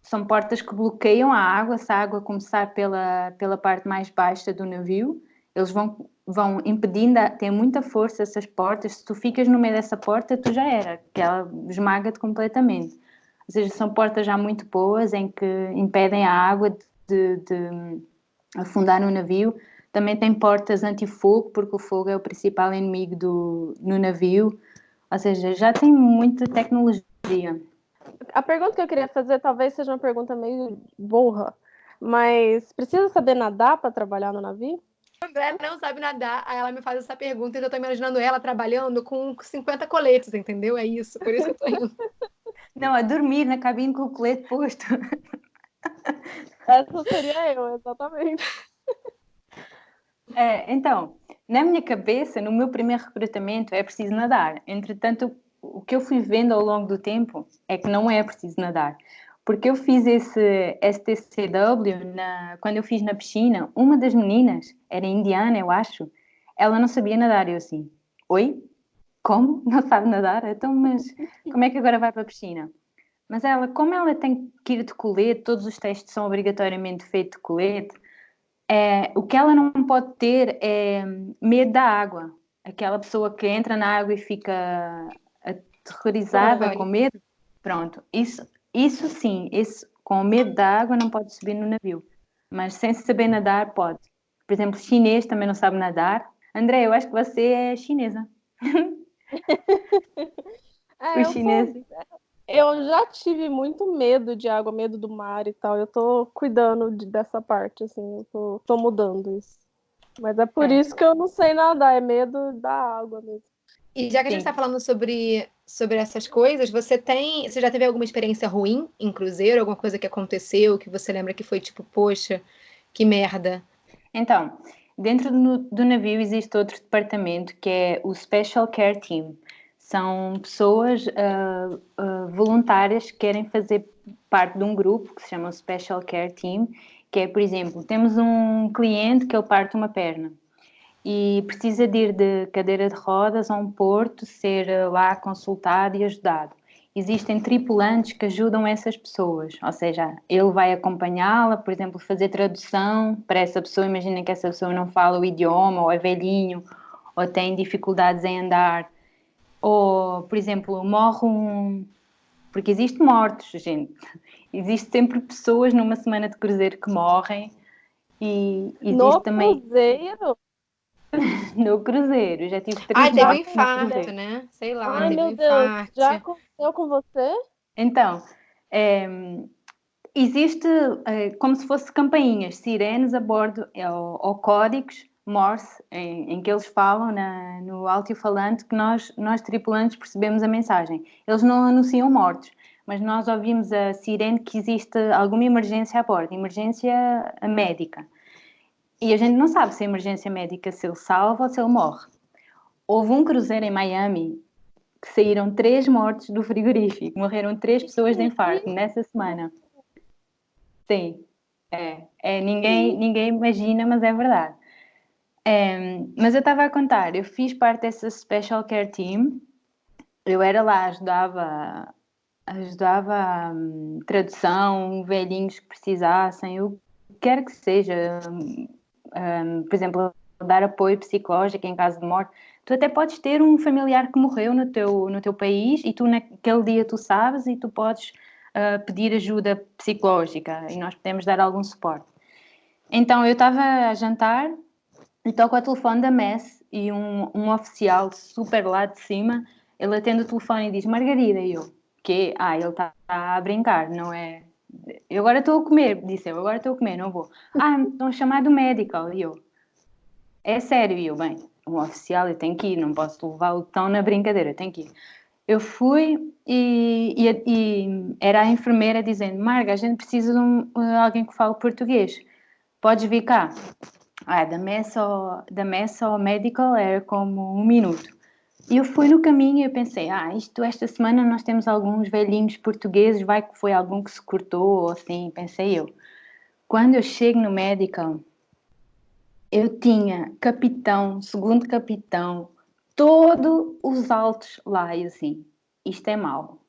são portas que bloqueiam a água, se a água começar pela parte mais baixa do navio, eles vão impedindo, tem muita força essas portas, se tu ficas no meio dessa porta, tu já era, que ela esmaga-te completamente. Ou seja, são portas já muito boas em que impedem a água de afundar no navio. Também tem portas anti-fogo, porque o fogo é o principal inimigo no navio. Ou seja, já tem muita tecnologia. A pergunta que eu queria fazer talvez seja uma pergunta meio burra, mas precisa saber nadar para trabalhar no navio? A André não sabe nadar, aí ela me faz essa pergunta e eu tô imaginando ela trabalhando com 50 coletes, entendeu? É isso, por isso que eu tô indo. Não, a dormir na cabine com o colete posto. Essa seria eu, exatamente. Então, na minha cabeça, no meu primeiro recrutamento, é preciso nadar. Entretanto, o que eu fui vendo ao longo do tempo é que não é preciso nadar. Porque eu fiz esse STCW quando eu fiz na piscina, uma das meninas, era indiana, eu acho, ela não sabia nadar. Eu assim, oi? Como? Não sabe nadar? Então, mas como é que agora vai para a piscina? Mas ela, como ela tem que ir de colete, todos os testes são obrigatoriamente feitos de colete, o que ela não pode ter é medo da água. Aquela pessoa que entra na água e fica aterrorizada, com Pânico. medo, pronto. Isso sim, com medo da água não pode subir no navio. Mas sem saber nadar, pode. Por exemplo, chinês também não sabe nadar. André, eu acho que você é chinesa. Os Eu sou. chineses. Eu já tive muito medo de água, medo do mar e tal. Eu tô cuidando dessa parte, assim, eu tô mudando isso. Mas é por É, isso que eu não sei nadar, é medo da água mesmo. E já que a gente sim. está falando sobre essas coisas, você já teve alguma experiência ruim em cruzeiro? Alguma coisa que aconteceu que você lembra que foi tipo, poxa, que merda? Então, dentro do navio existe outro departamento que é o Special Care Team. São pessoas voluntárias que querem fazer parte de um grupo que se chama Special Care Team, que é, por exemplo, temos um cliente que ele parte uma perna e precisa de ir de cadeira de rodas a um porto, ser lá consultado e ajudado. Existem tripulantes que ajudam essas pessoas, ou seja, ele vai acompanhá-la, por exemplo, fazer tradução para essa pessoa. Imagina que essa pessoa não fala o idioma, ou é velhinho, ou tem dificuldades em andar, ou, por exemplo, morre um. Porque existem mortos, gente. Existem sempre pessoas numa semana de cruzeiro que morrem, e existe No também cruzeiro? no cruzeiro. Já tive Ai, 3 teve um mortes no infarto, cruzeiro. né? Sei lá, Ai, teve um meu Deus, já infarto. aconteceu com você? Então, eh, existe como se fosse campainhas, sirenes a bordo, ou códigos Morse, em que eles falam no alto-falante que nós tripulantes percebemos a mensagem. Eles não anunciam mortos, mas nós ouvimos a sirene que existe alguma emergência a bordo, emergência médica. E a gente não sabe se é emergência médica, se ele salva ou se ele morre. Houve um cruzeiro em Miami que saíram 3 mortes do frigorífico, morreram 3 pessoas de infarto nessa semana. Sim, ninguém imagina, mas é verdade. Mas eu estava a contar, eu fiz parte dessa Special Care Team, eu era lá, ajudava tradução, velhinhos que precisassem, o que quer que seja, por exemplo, dar apoio psicológico em caso de morte. Tu até podes ter um familiar que morreu no teu país e tu naquele dia tu sabes e tu podes pedir ajuda psicológica e nós podemos dar algum suporte. Então eu estava a jantar e toco o telefone da MES e um oficial super lá de cima, ele atende o telefone e diz: Margarida, e eu, que? Ele está a brincar, não é? Eu agora estou a comer, disse eu, agora estou a comer, não vou. Estão a chamar do medical, e eu, é sério. E eu, bem, um oficial, eu tenho que ir, não posso levá-lo tão na brincadeira, eu tenho que ir. Eu fui e era a enfermeira dizendo: Marga, a gente precisa de alguém que fale português. Podes vir cá. Da messa ao medical era como 1 minuto. E eu fui no caminho e eu pensei: esta semana nós temos alguns velhinhos portugueses, vai que foi algum que se cortou, ou assim, pensei eu. Quando eu chego no medical, eu tinha capitão, segundo capitão, todos os altos lá, e assim, isto é mau,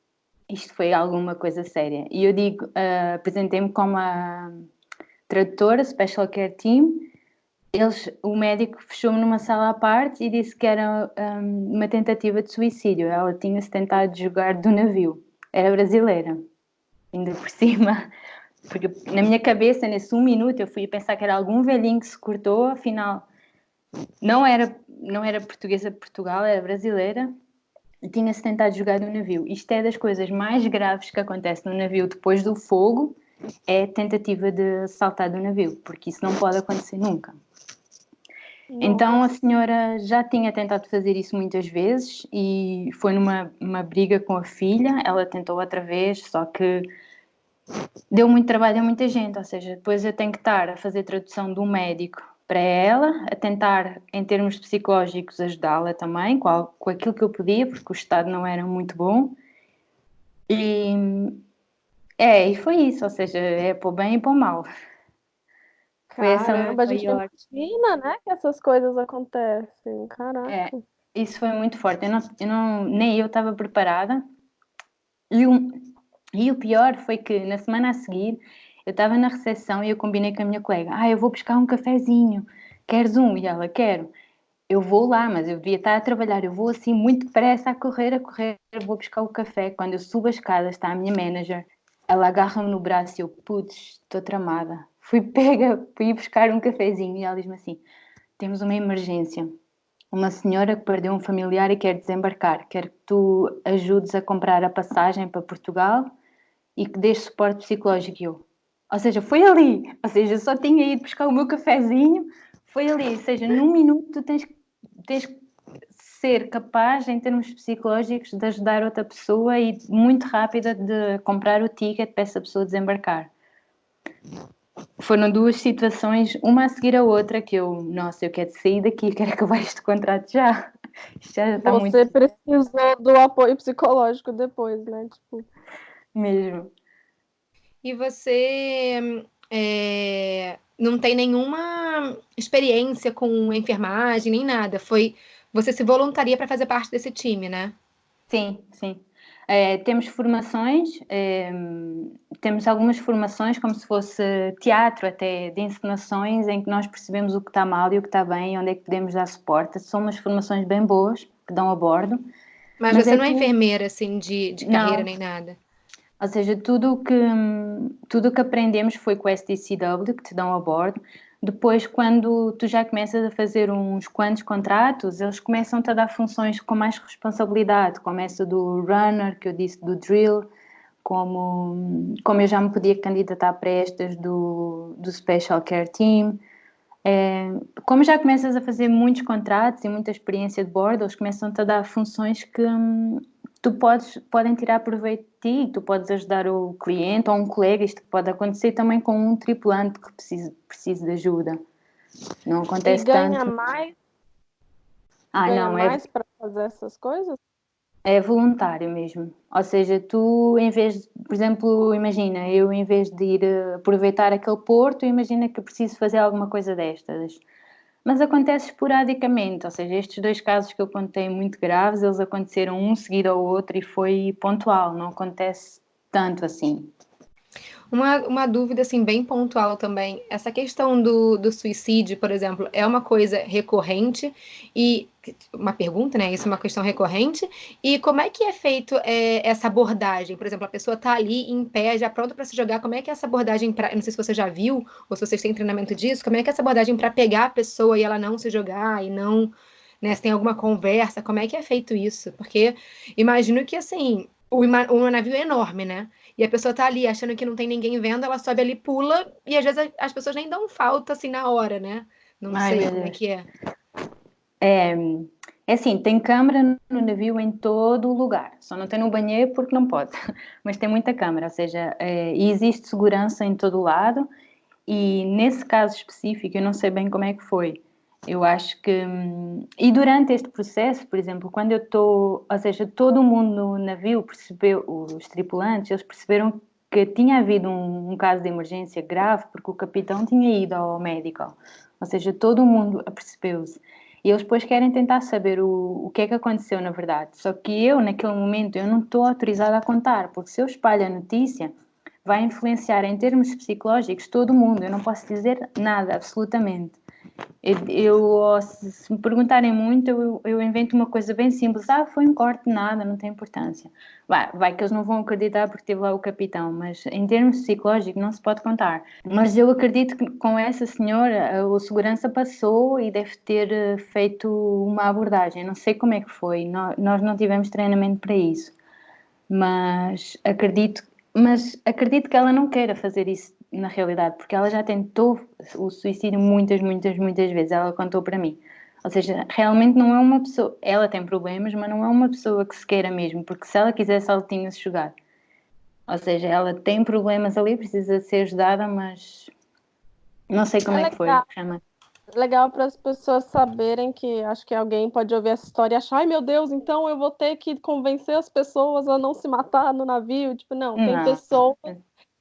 isto foi alguma coisa séria. E eu digo, apresentei-me como a tradutora, Special Care Team. O médico fechou-me numa sala à parte e disse que era uma tentativa de suicídio. Ela tinha-se tentado jogar do navio. Era brasileira, ainda por cima. Porque na minha cabeça, nesse 1 minuto, eu fui pensar que era algum velhinho que se cortou, afinal não era portuguesa de Portugal, era brasileira, e tinha-se tentado jogar do navio. Isto é das coisas mais graves que acontece no navio depois do fogo, é a tentativa de saltar do navio, porque isso não pode acontecer nunca. Então a senhora já tinha tentado fazer isso muitas vezes e foi numa briga com a filha, ela tentou outra vez, só que deu muito trabalho a muita gente, ou seja, depois eu tenho que estar a fazer tradução de um médico para ela, a tentar, em termos psicológicos, ajudá-la também, com aquilo que eu podia, porque o estado não era muito bom. E foi isso, ou seja, é para o bem e para o mal. Foi essa Caramba, a gente maior... imagina, né, que essas coisas acontecem. Caraca. Isso foi muito forte. Nem eu estava preparada. E o pior foi que na semana a seguir eu estava na recepção e eu combinei com a minha colega: eu vou buscar um cafezinho, queres um? E ela: quero. Eu vou lá, mas eu devia estar a trabalhar, eu vou assim muito depressa a correr, vou buscar o café. Quando eu subo a escada está a minha manager, ela agarra-me no braço e eu: putz, estou tramada. Fui ir buscar um cafezinho e ela diz-me assim: temos uma emergência. Uma senhora que perdeu um familiar e quer desembarcar. Quer que tu ajudes a comprar a passagem para Portugal e que dês suporte psicológico. Ou seja, foi ali. Ou seja, eu só tinha ido buscar o meu cafezinho. Foi ali. Ou seja, num minuto tu tens que ser capaz, em termos psicológicos, de ajudar outra pessoa e muito rápida de comprar o ticket para essa pessoa desembarcar. Foram 2 situações, uma a seguir a outra, que eu quero sair daqui, quero acabar este contrato já. Isto já está muito... Você precisou do apoio psicológico depois, né? Tipo... Mesmo. E você não tem nenhuma experiência com enfermagem, nem nada. Você se voluntaria para fazer parte desse time, né? Sim. Temos formações, temos algumas formações como se fosse teatro até, de encenações, em que nós percebemos o que está mal e o que está bem, onde é que podemos dar suporte. São umas formações bem boas, que dão a bordo. Mas você não é enfermeira, assim, de carreira nem nada? Ou seja, tudo o que aprendemos foi com o SDCW, que te dão a bordo. Depois, quando tu já começas a fazer uns quantos contratos, eles começam-te a dar funções com mais responsabilidade, como essa do runner, que eu disse, do drill, como eu já me podia candidatar para estas do Special Care Team. Como já começas a fazer muitos contratos e muita experiência de bordo, eles começam-te a dar funções que podem tirar proveito de ti, tu podes ajudar o cliente ou um colega. Isto pode acontecer também com um tripulante que precise de ajuda. Não acontece e ganha tanto. mais? Ganha mais para fazer essas coisas? É voluntário mesmo. Ou seja, tu, em vez, por exemplo, imagina, eu em vez de ir aproveitar aquele porto, imagina que eu preciso fazer alguma coisa destas. Mas acontece esporadicamente, ou seja, estes 2 casos que eu contei muito graves, eles aconteceram um seguido ao outro e foi pontual, não acontece tanto assim. Uma dúvida, assim, bem pontual também. Essa questão do suicídio, por exemplo, é uma coisa recorrente e... Uma pergunta, né? Isso é uma questão recorrente. E como é que é feito essa abordagem? Por exemplo, a pessoa está ali em pé, já pronta para se jogar. Como é que é essa abordagem não sei se você já viu ou se vocês têm treinamento disso. Como é que é essa abordagem para pegar a pessoa e ela não se jogar e não... Né, se tem alguma conversa, como é que é feito isso? Porque imagino que, assim, o navio é enorme, né? E a pessoa tá ali achando que não tem ninguém vendo, ela sobe ali, pula, e às vezes as pessoas nem dão falta assim na hora, né? Não Ai, sei meu como é Deus. que é. É assim, tem câmara no navio em todo o lugar, só não tem no banheiro porque não pode, mas tem muita câmara, ou seja, e existe segurança em todo o lado, e nesse caso específico, eu não sei bem como é que foi, eu acho que, e durante este processo, por exemplo, quando eu estou, ou seja, todo mundo no navio percebeu, os tripulantes, eles perceberam que tinha havido um caso de emergência grave, porque o capitão tinha ido ao médico, ou seja, todo mundo apercebeu-se. E eles depois querem tentar saber o que é que aconteceu na verdade. Só que eu, naquele momento, eu não estou autorizada a contar, porque se eu espalho a notícia, vai influenciar em termos psicológicos todo mundo. Eu não posso dizer nada, absolutamente. Se me perguntarem muito, eu invento uma coisa bem simples. Foi um corte, nada, não tem importância. Vai que eles não vão acreditar porque teve lá o capitão, mas em termos psicológicos não se pode contar. Mas eu acredito que com essa senhora, o segurança passou e deve ter feito uma abordagem. Não sei como é que foi, nós não tivemos treinamento para isso. Mas acredito que ela não queira fazer isso na realidade, porque ela já tentou o suicídio muitas, muitas, muitas vezes, ela contou para mim. Ou seja, realmente não é uma pessoa, ela tem problemas, mas não é uma pessoa que se queira mesmo, porque se ela quisesse, ela tinha-se jogado. Ou seja, ela tem problemas ali, precisa ser ajudada, mas não sei como É é que foi, legal. realmente. Legal para as pessoas saberem que acho que alguém pode ouvir essa história e achar, ai meu Deus, então eu vou ter que convencer as pessoas a não se matar no navio. Tipo, não, tem Não. pessoas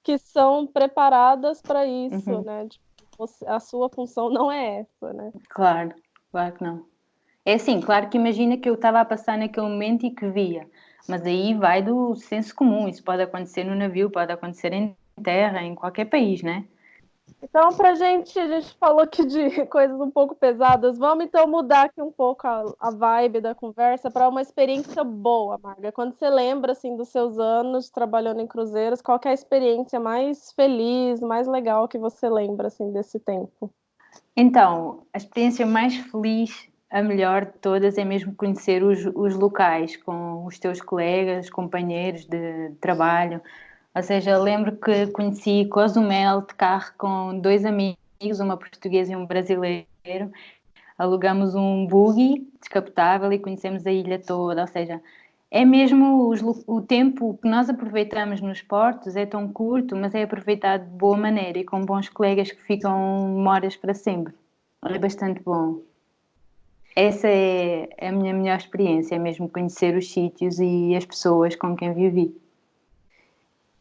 que são preparadas para isso, Uhum. né? Tipo, a sua função não é essa, né? Claro, claro que não. É assim, claro que imagina que eu estava a passar naquele momento e que via, mas aí vai do senso comum, isso pode acontecer no navio, pode acontecer em terra, em qualquer país, né? Então, a gente falou aqui de coisas um pouco pesadas. Vamos então mudar aqui um pouco a vibe da conversa para uma experiência boa, Marga. Quando você lembra assim dos seus anos trabalhando em cruzeiros, qual que é a experiência mais feliz, mais legal que você lembra assim desse tempo? Então, a experiência mais feliz, a melhor de todas, é mesmo conhecer os locais com os teus colegas, companheiros de trabalho. Ou seja, lembro que conheci Cozumel de carro com dois amigos, uma portuguesa e um brasileiro. Alugamos um buggy descapotável e conhecemos a ilha toda, ou seja, é mesmo o tempo que nós aproveitamos nos portos é tão curto, mas é aproveitado de boa maneira e com bons colegas que ficam memórias para sempre. É bastante bom. Essa é a minha melhor experiência, é mesmo conhecer os sítios e as pessoas com quem vivi.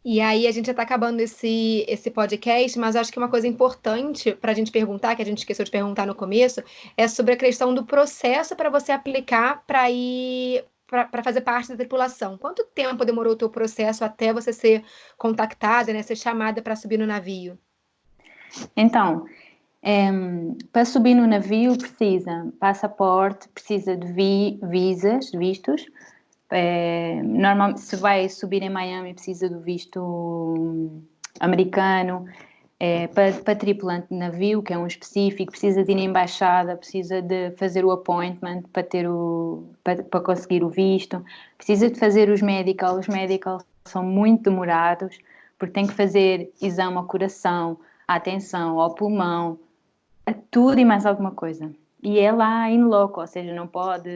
E aí a gente já está acabando esse podcast, mas acho que uma coisa importante para a gente perguntar, que a gente esqueceu de perguntar no começo, é sobre a questão do processo para você aplicar para ir para fazer parte da tripulação. Quanto tempo demorou o teu processo até você ser contactada, né, ser chamada para subir no navio? Então, para subir no navio precisa passaporte, precisa de vistos. Normalmente, se vai subir em Miami, precisa do visto americano. Para tripulante de navio, que é um específico, precisa de ir à embaixada, precisa de fazer o appointment para conseguir o visto, precisa de fazer os medicals. Os medicals são muito demorados, porque tem que fazer exame ao coração, à atenção, ao pulmão, a tudo e mais alguma coisa. E é lá in loco, ou seja, não pode,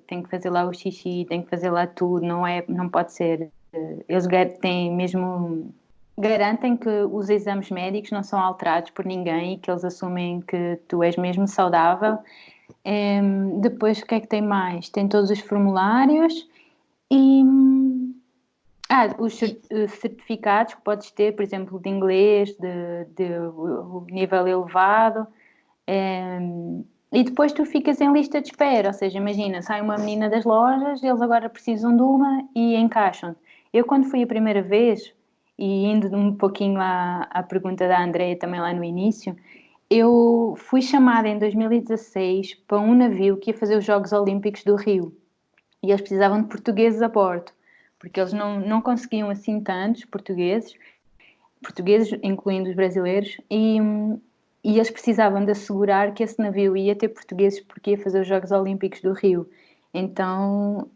tem que fazer lá o xixi, tem que fazer lá tudo, não pode ser. Eles têm mesmo, garantem que os exames médicos não são alterados por ninguém e que eles assumem que tu és mesmo saudável. Depois, o que é que tem mais? Tem todos os formulários e os certificados que podes ter, por exemplo, de inglês, de nível elevado. E depois tu ficas em lista de espera, ou seja, imagina, sai uma menina das lojas, eles agora precisam de uma e encaixam. Eu quando fui a primeira vez, e indo um pouquinho à pergunta da Andreia também lá no início, eu fui chamada em 2016 para um navio que ia fazer os Jogos Olímpicos do Rio. E eles precisavam de portugueses a bordo, porque eles não conseguiam assim tantos portugueses, incluindo os brasileiros, e eles precisavam de assegurar que esse navio ia ter portugueses porque ia fazer os Jogos Olímpicos do Rio. Então,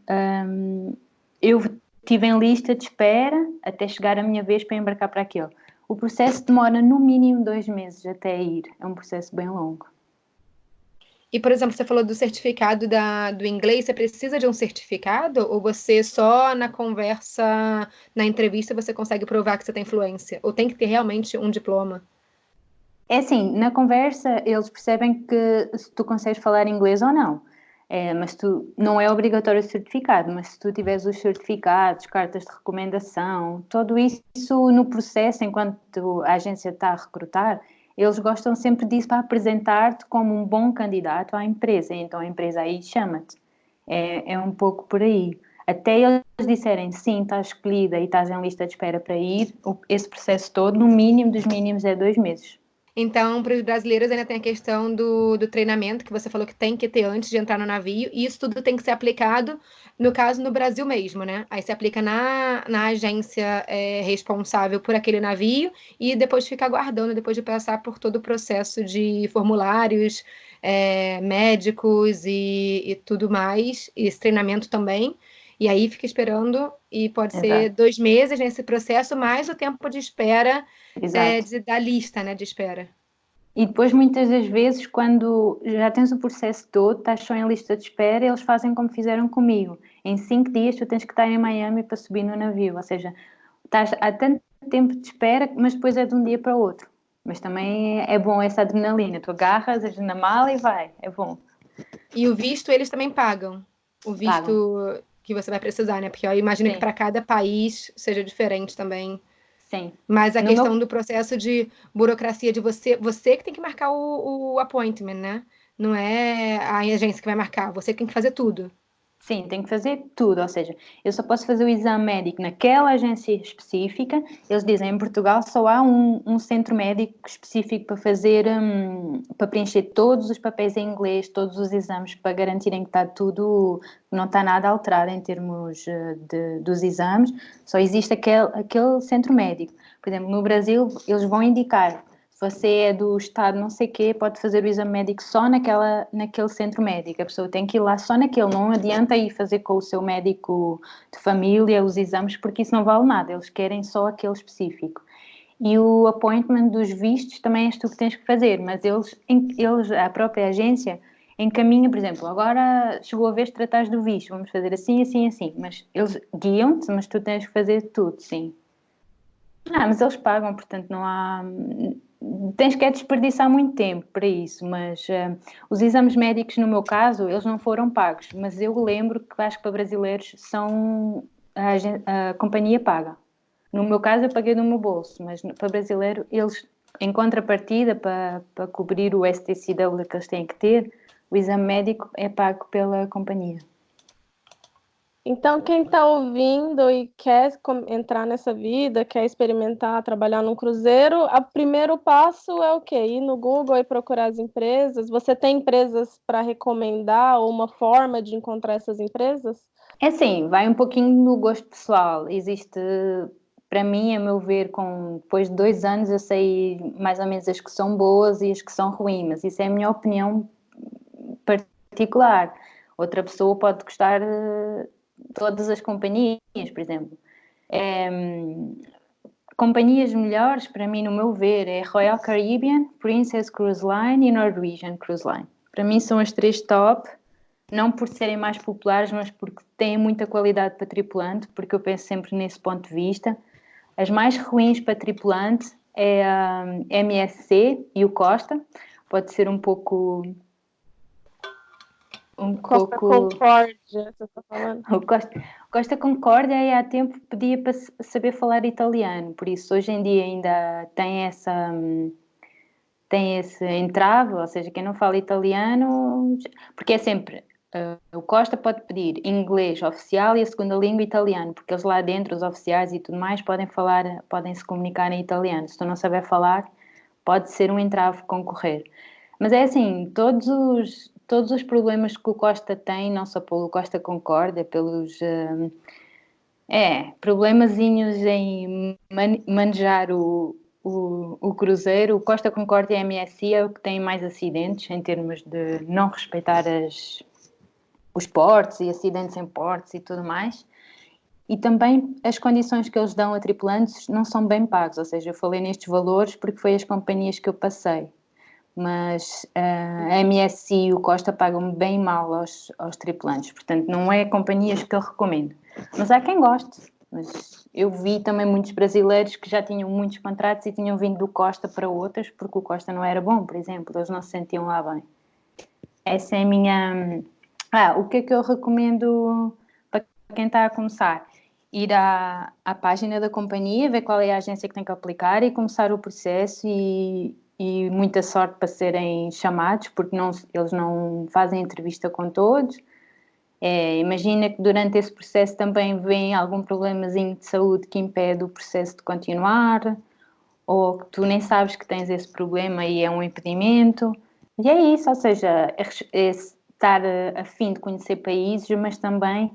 eu estive em lista de espera até chegar a minha vez para embarcar para aquele. O processo demora no mínimo 2 meses até ir. É um processo bem longo. E, por exemplo, você falou do certificado do inglês, você precisa de um certificado? Ou você só na conversa, na entrevista, você consegue provar que você tem fluência? Ou tem que ter realmente um diploma? É assim, na conversa eles percebem que se tu consegues falar inglês ou não. Mas não é obrigatório o certificado, mas se tu tiveres os certificados, cartas de recomendação, tudo isso no processo, enquanto a agência está a recrutar, eles gostam sempre disso para apresentar-te como um bom candidato à empresa, então a empresa aí chama-te. É um pouco por aí. Até eles disserem sim, estás escolhida e estás em lista de espera para ir, esse processo todo, no mínimo dos mínimos, é 2 meses. Então, para os brasileiros, ainda tem a questão do treinamento, que você falou que tem que ter antes de entrar no navio, e isso tudo tem que ser aplicado, no caso, no Brasil mesmo, né? Aí se aplica na agência responsável por aquele navio, e depois fica aguardando, depois de passar por todo o processo de formulários, médicos e tudo mais, e esse treinamento também. E aí fica esperando, e pode ser Exato. 2 meses nesse processo, mais o tempo de espera Exato. da lista, né, de espera. E depois, muitas das vezes, quando já tens o processo todo, estás só em lista de espera, eles fazem como fizeram comigo. Em 5 dias, tu tens que estar em Miami para subir no navio. Ou seja, estás há tanto tempo de espera, mas depois é de um dia para o outro. Mas também é bom essa adrenalina. Tu agarras na mala e vai. É bom. E o visto, eles também pagam. O Pagam. visto que você vai precisar, né? Porque eu imagino que Sim, para cada país seja diferente também. sim. Mas a No questão meu do processo de burocracia de você que tem que marcar o appointment, né? Não é a agência que vai marcar, você que tem que fazer tudo. Sim, tenho que fazer tudo, ou seja, eu só posso fazer o exame médico naquela agência específica. Eles dizem, em Portugal só há um centro médico específico para fazer, para preencher todos os papéis em inglês, todos os exames, para garantirem que está tudo, não está nada alterado em termos dos exames. Só existe aquele centro médico. Por exemplo, no Brasil, eles vão indicar, se você é do estado não sei quê, pode fazer o exame médico só naquele centro médico. A pessoa tem que ir lá só naquele. Não adianta ir fazer com o seu médico de família os exames, porque isso não vale nada. Eles querem só aquele específico. E o appointment dos vistos também és tu que tens que fazer, mas a própria agência, encaminha, por exemplo, agora chegou a vez de tratares do visto, vamos fazer assim, assim, assim. Mas eles guiam-te, mas tu tens que fazer tudo, sim. Mas eles pagam, portanto não há. Tens que desperdiçar muito tempo para isso, mas os exames médicos, no meu caso, eles não foram pagos, mas eu lembro que acho que para brasileiros a companhia paga. No meu caso, eu paguei do meu bolso, mas para brasileiro, eles, em contrapartida, para cobrir o STCW que eles têm que ter, o exame médico é pago pela companhia. Então, quem está ouvindo e quer entrar nessa vida, quer experimentar trabalhar num cruzeiro, o primeiro passo é o quê? Ir no Google e procurar as empresas. Você tem empresas para recomendar ou uma forma de encontrar essas empresas? É assim, vai um pouquinho do gosto pessoal. Existe, para mim, a meu ver, depois de 2 anos, eu sei mais ou menos as que são boas e as que são ruins, mas isso é a minha opinião particular. Outra pessoa pode gostar de todas as companhias, por exemplo. Companhias melhores, para mim, no meu ver, é Royal Caribbean, Princess Cruise Line e Norwegian Cruise Line. Para mim são as 3 top, não por serem mais populares, mas porque têm muita qualidade para tripulante, porque eu penso sempre nesse ponto de vista. As mais ruins para tripulante é a MSC e o Costa. Pode ser um pouco Costa Concórdia, você está falando? O Costa Concórdia e há tempo pedia para saber falar italiano, por isso hoje em dia ainda tem esse entrave, ou seja, quem não fala italiano, porque é sempre, o Costa pode pedir inglês oficial e a segunda língua italiano, porque eles lá dentro, os oficiais e tudo mais, podem se comunicar em italiano. Se tu não saber falar, pode ser um entrave concorrer. Mas é assim, todos os problemas que o Costa tem, não só pelo Costa Concórdia, pelos problemazinhos em manejar o cruzeiro, o Costa Concórdia MSI é o que tem mais acidentes em termos de não respeitar os portos e acidentes em portos e tudo mais. E também as condições que eles dão a tripulantes não são bem pagos, ou seja, eu falei nestes valores porque foi as companhias que eu passei. mas a MSC e o Costa pagam bem mal aos tripulantes, portanto não é companhias que eu recomendo. Mas há quem goste, mas eu vi também muitos brasileiros que já tinham muitos contratos e tinham vindo do Costa para outras, porque o Costa não era bom, por exemplo, eles não se sentiam lá bem. Essa é a minha... o que é que eu recomendo para quem está a começar? Ir à página da companhia, ver qual é a agência que tem que aplicar e começar o processo e muita sorte para serem chamados, porque eles não fazem entrevista com todos. Imagina que durante esse processo também vem algum problemazinho de saúde que impede o processo de continuar, ou que tu nem sabes que tens esse problema e é um impedimento. E é isso, ou seja, é estar a fim de conhecer países, mas também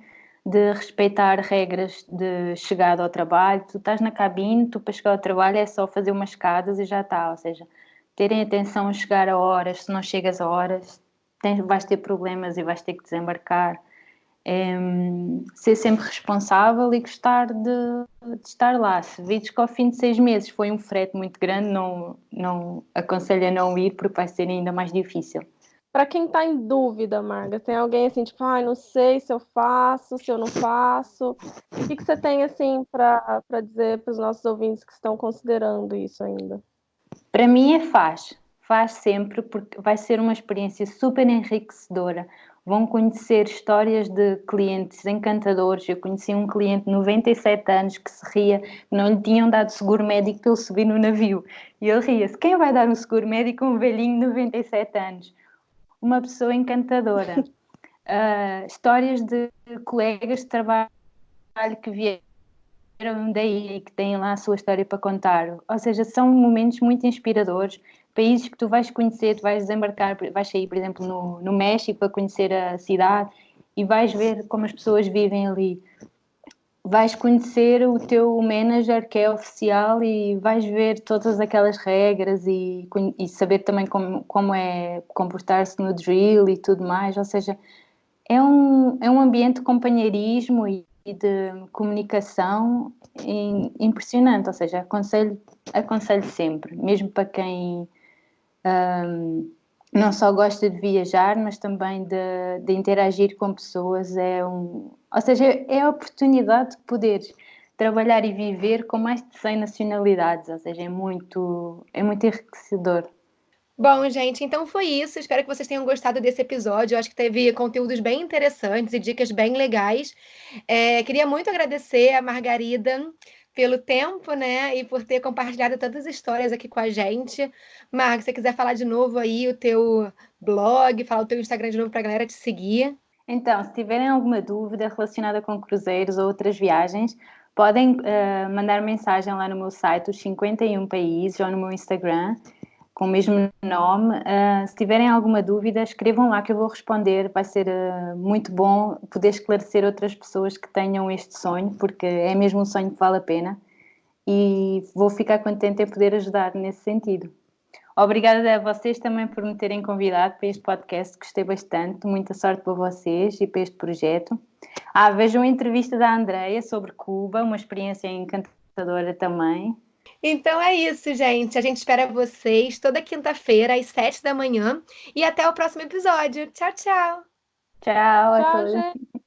de respeitar regras de chegada ao trabalho. Tu estás na cabine, tu para chegar ao trabalho é só fazer umas escadas e já está, ou seja, terem atenção a chegar a horas, se não chegas a horas, vais ter problemas e vais ter que desembarcar. Ser sempre responsável e gostar de estar lá. Se vires que ao fim de 6 meses foi um frete muito grande, não aconselho a não ir, porque vai ser ainda mais difícil. Para quem está em dúvida, Marga, tem alguém assim, tipo, não sei se eu faço, se eu não faço. O que você tem assim para dizer para os nossos ouvintes que estão considerando isso ainda? Para mim faz sempre, porque vai ser uma experiência super enriquecedora. Vão conhecer histórias de clientes encantadores. Eu conheci um cliente de 97 anos que se ria, que não lhe tinham dado seguro médico para ele subir no navio. E ele ria-se, quem vai dar um seguro médico a um velhinho de 97 anos? Uma pessoa encantadora. Histórias de colegas de trabalho que vieram daí e que têm lá a sua história para contar. Ou seja, são momentos muito inspiradores. Países que tu vais conhecer, tu vais desembarcar, vais sair, por exemplo, no México para conhecer a cidade e vais ver como as pessoas vivem ali. Vais conhecer o teu manager que é oficial e vais ver todas aquelas regras e saber também como é comportar-se no drill e tudo mais. Ou seja, é um ambiente de companheirismo e de comunicação impressionante. Ou seja, aconselho sempre, mesmo para quem não só gosta de viajar, mas também de interagir com pessoas. Ou seja, é a oportunidade de poderes trabalhar e viver com mais de 100 nacionalidades. Ou seja, é muito enriquecedor. Bom, gente, então foi isso. Espero que vocês tenham gostado desse episódio. Eu acho que teve conteúdos bem interessantes e dicas bem legais. Queria muito agradecer a Margarida pelo tempo, né? E por ter compartilhado tantas histórias aqui com a gente. Marga, se você quiser falar de novo aí o teu blog, falar o teu Instagram de novo para a galera te seguir. Então, se tiverem alguma dúvida relacionada com cruzeiros ou outras viagens, podem mandar mensagem lá no meu site, os 51 países, ou no meu Instagram, com o mesmo nome. Se tiverem alguma dúvida, escrevam lá que eu vou responder. Vai ser muito bom poder esclarecer outras pessoas que tenham este sonho, porque é mesmo um sonho que vale a pena. E vou ficar contente em poder ajudar nesse sentido. Obrigada a vocês também por me terem convidado para este podcast, gostei bastante, muita sorte para vocês e para este projeto. Vejam a entrevista da Andreia sobre Cuba, uma experiência encantadora também. Então é isso, gente. A gente espera vocês toda quinta-feira, às 7 da manhã. E até o próximo episódio. Tchau, tchau! Tchau a Tchau, todos. gente!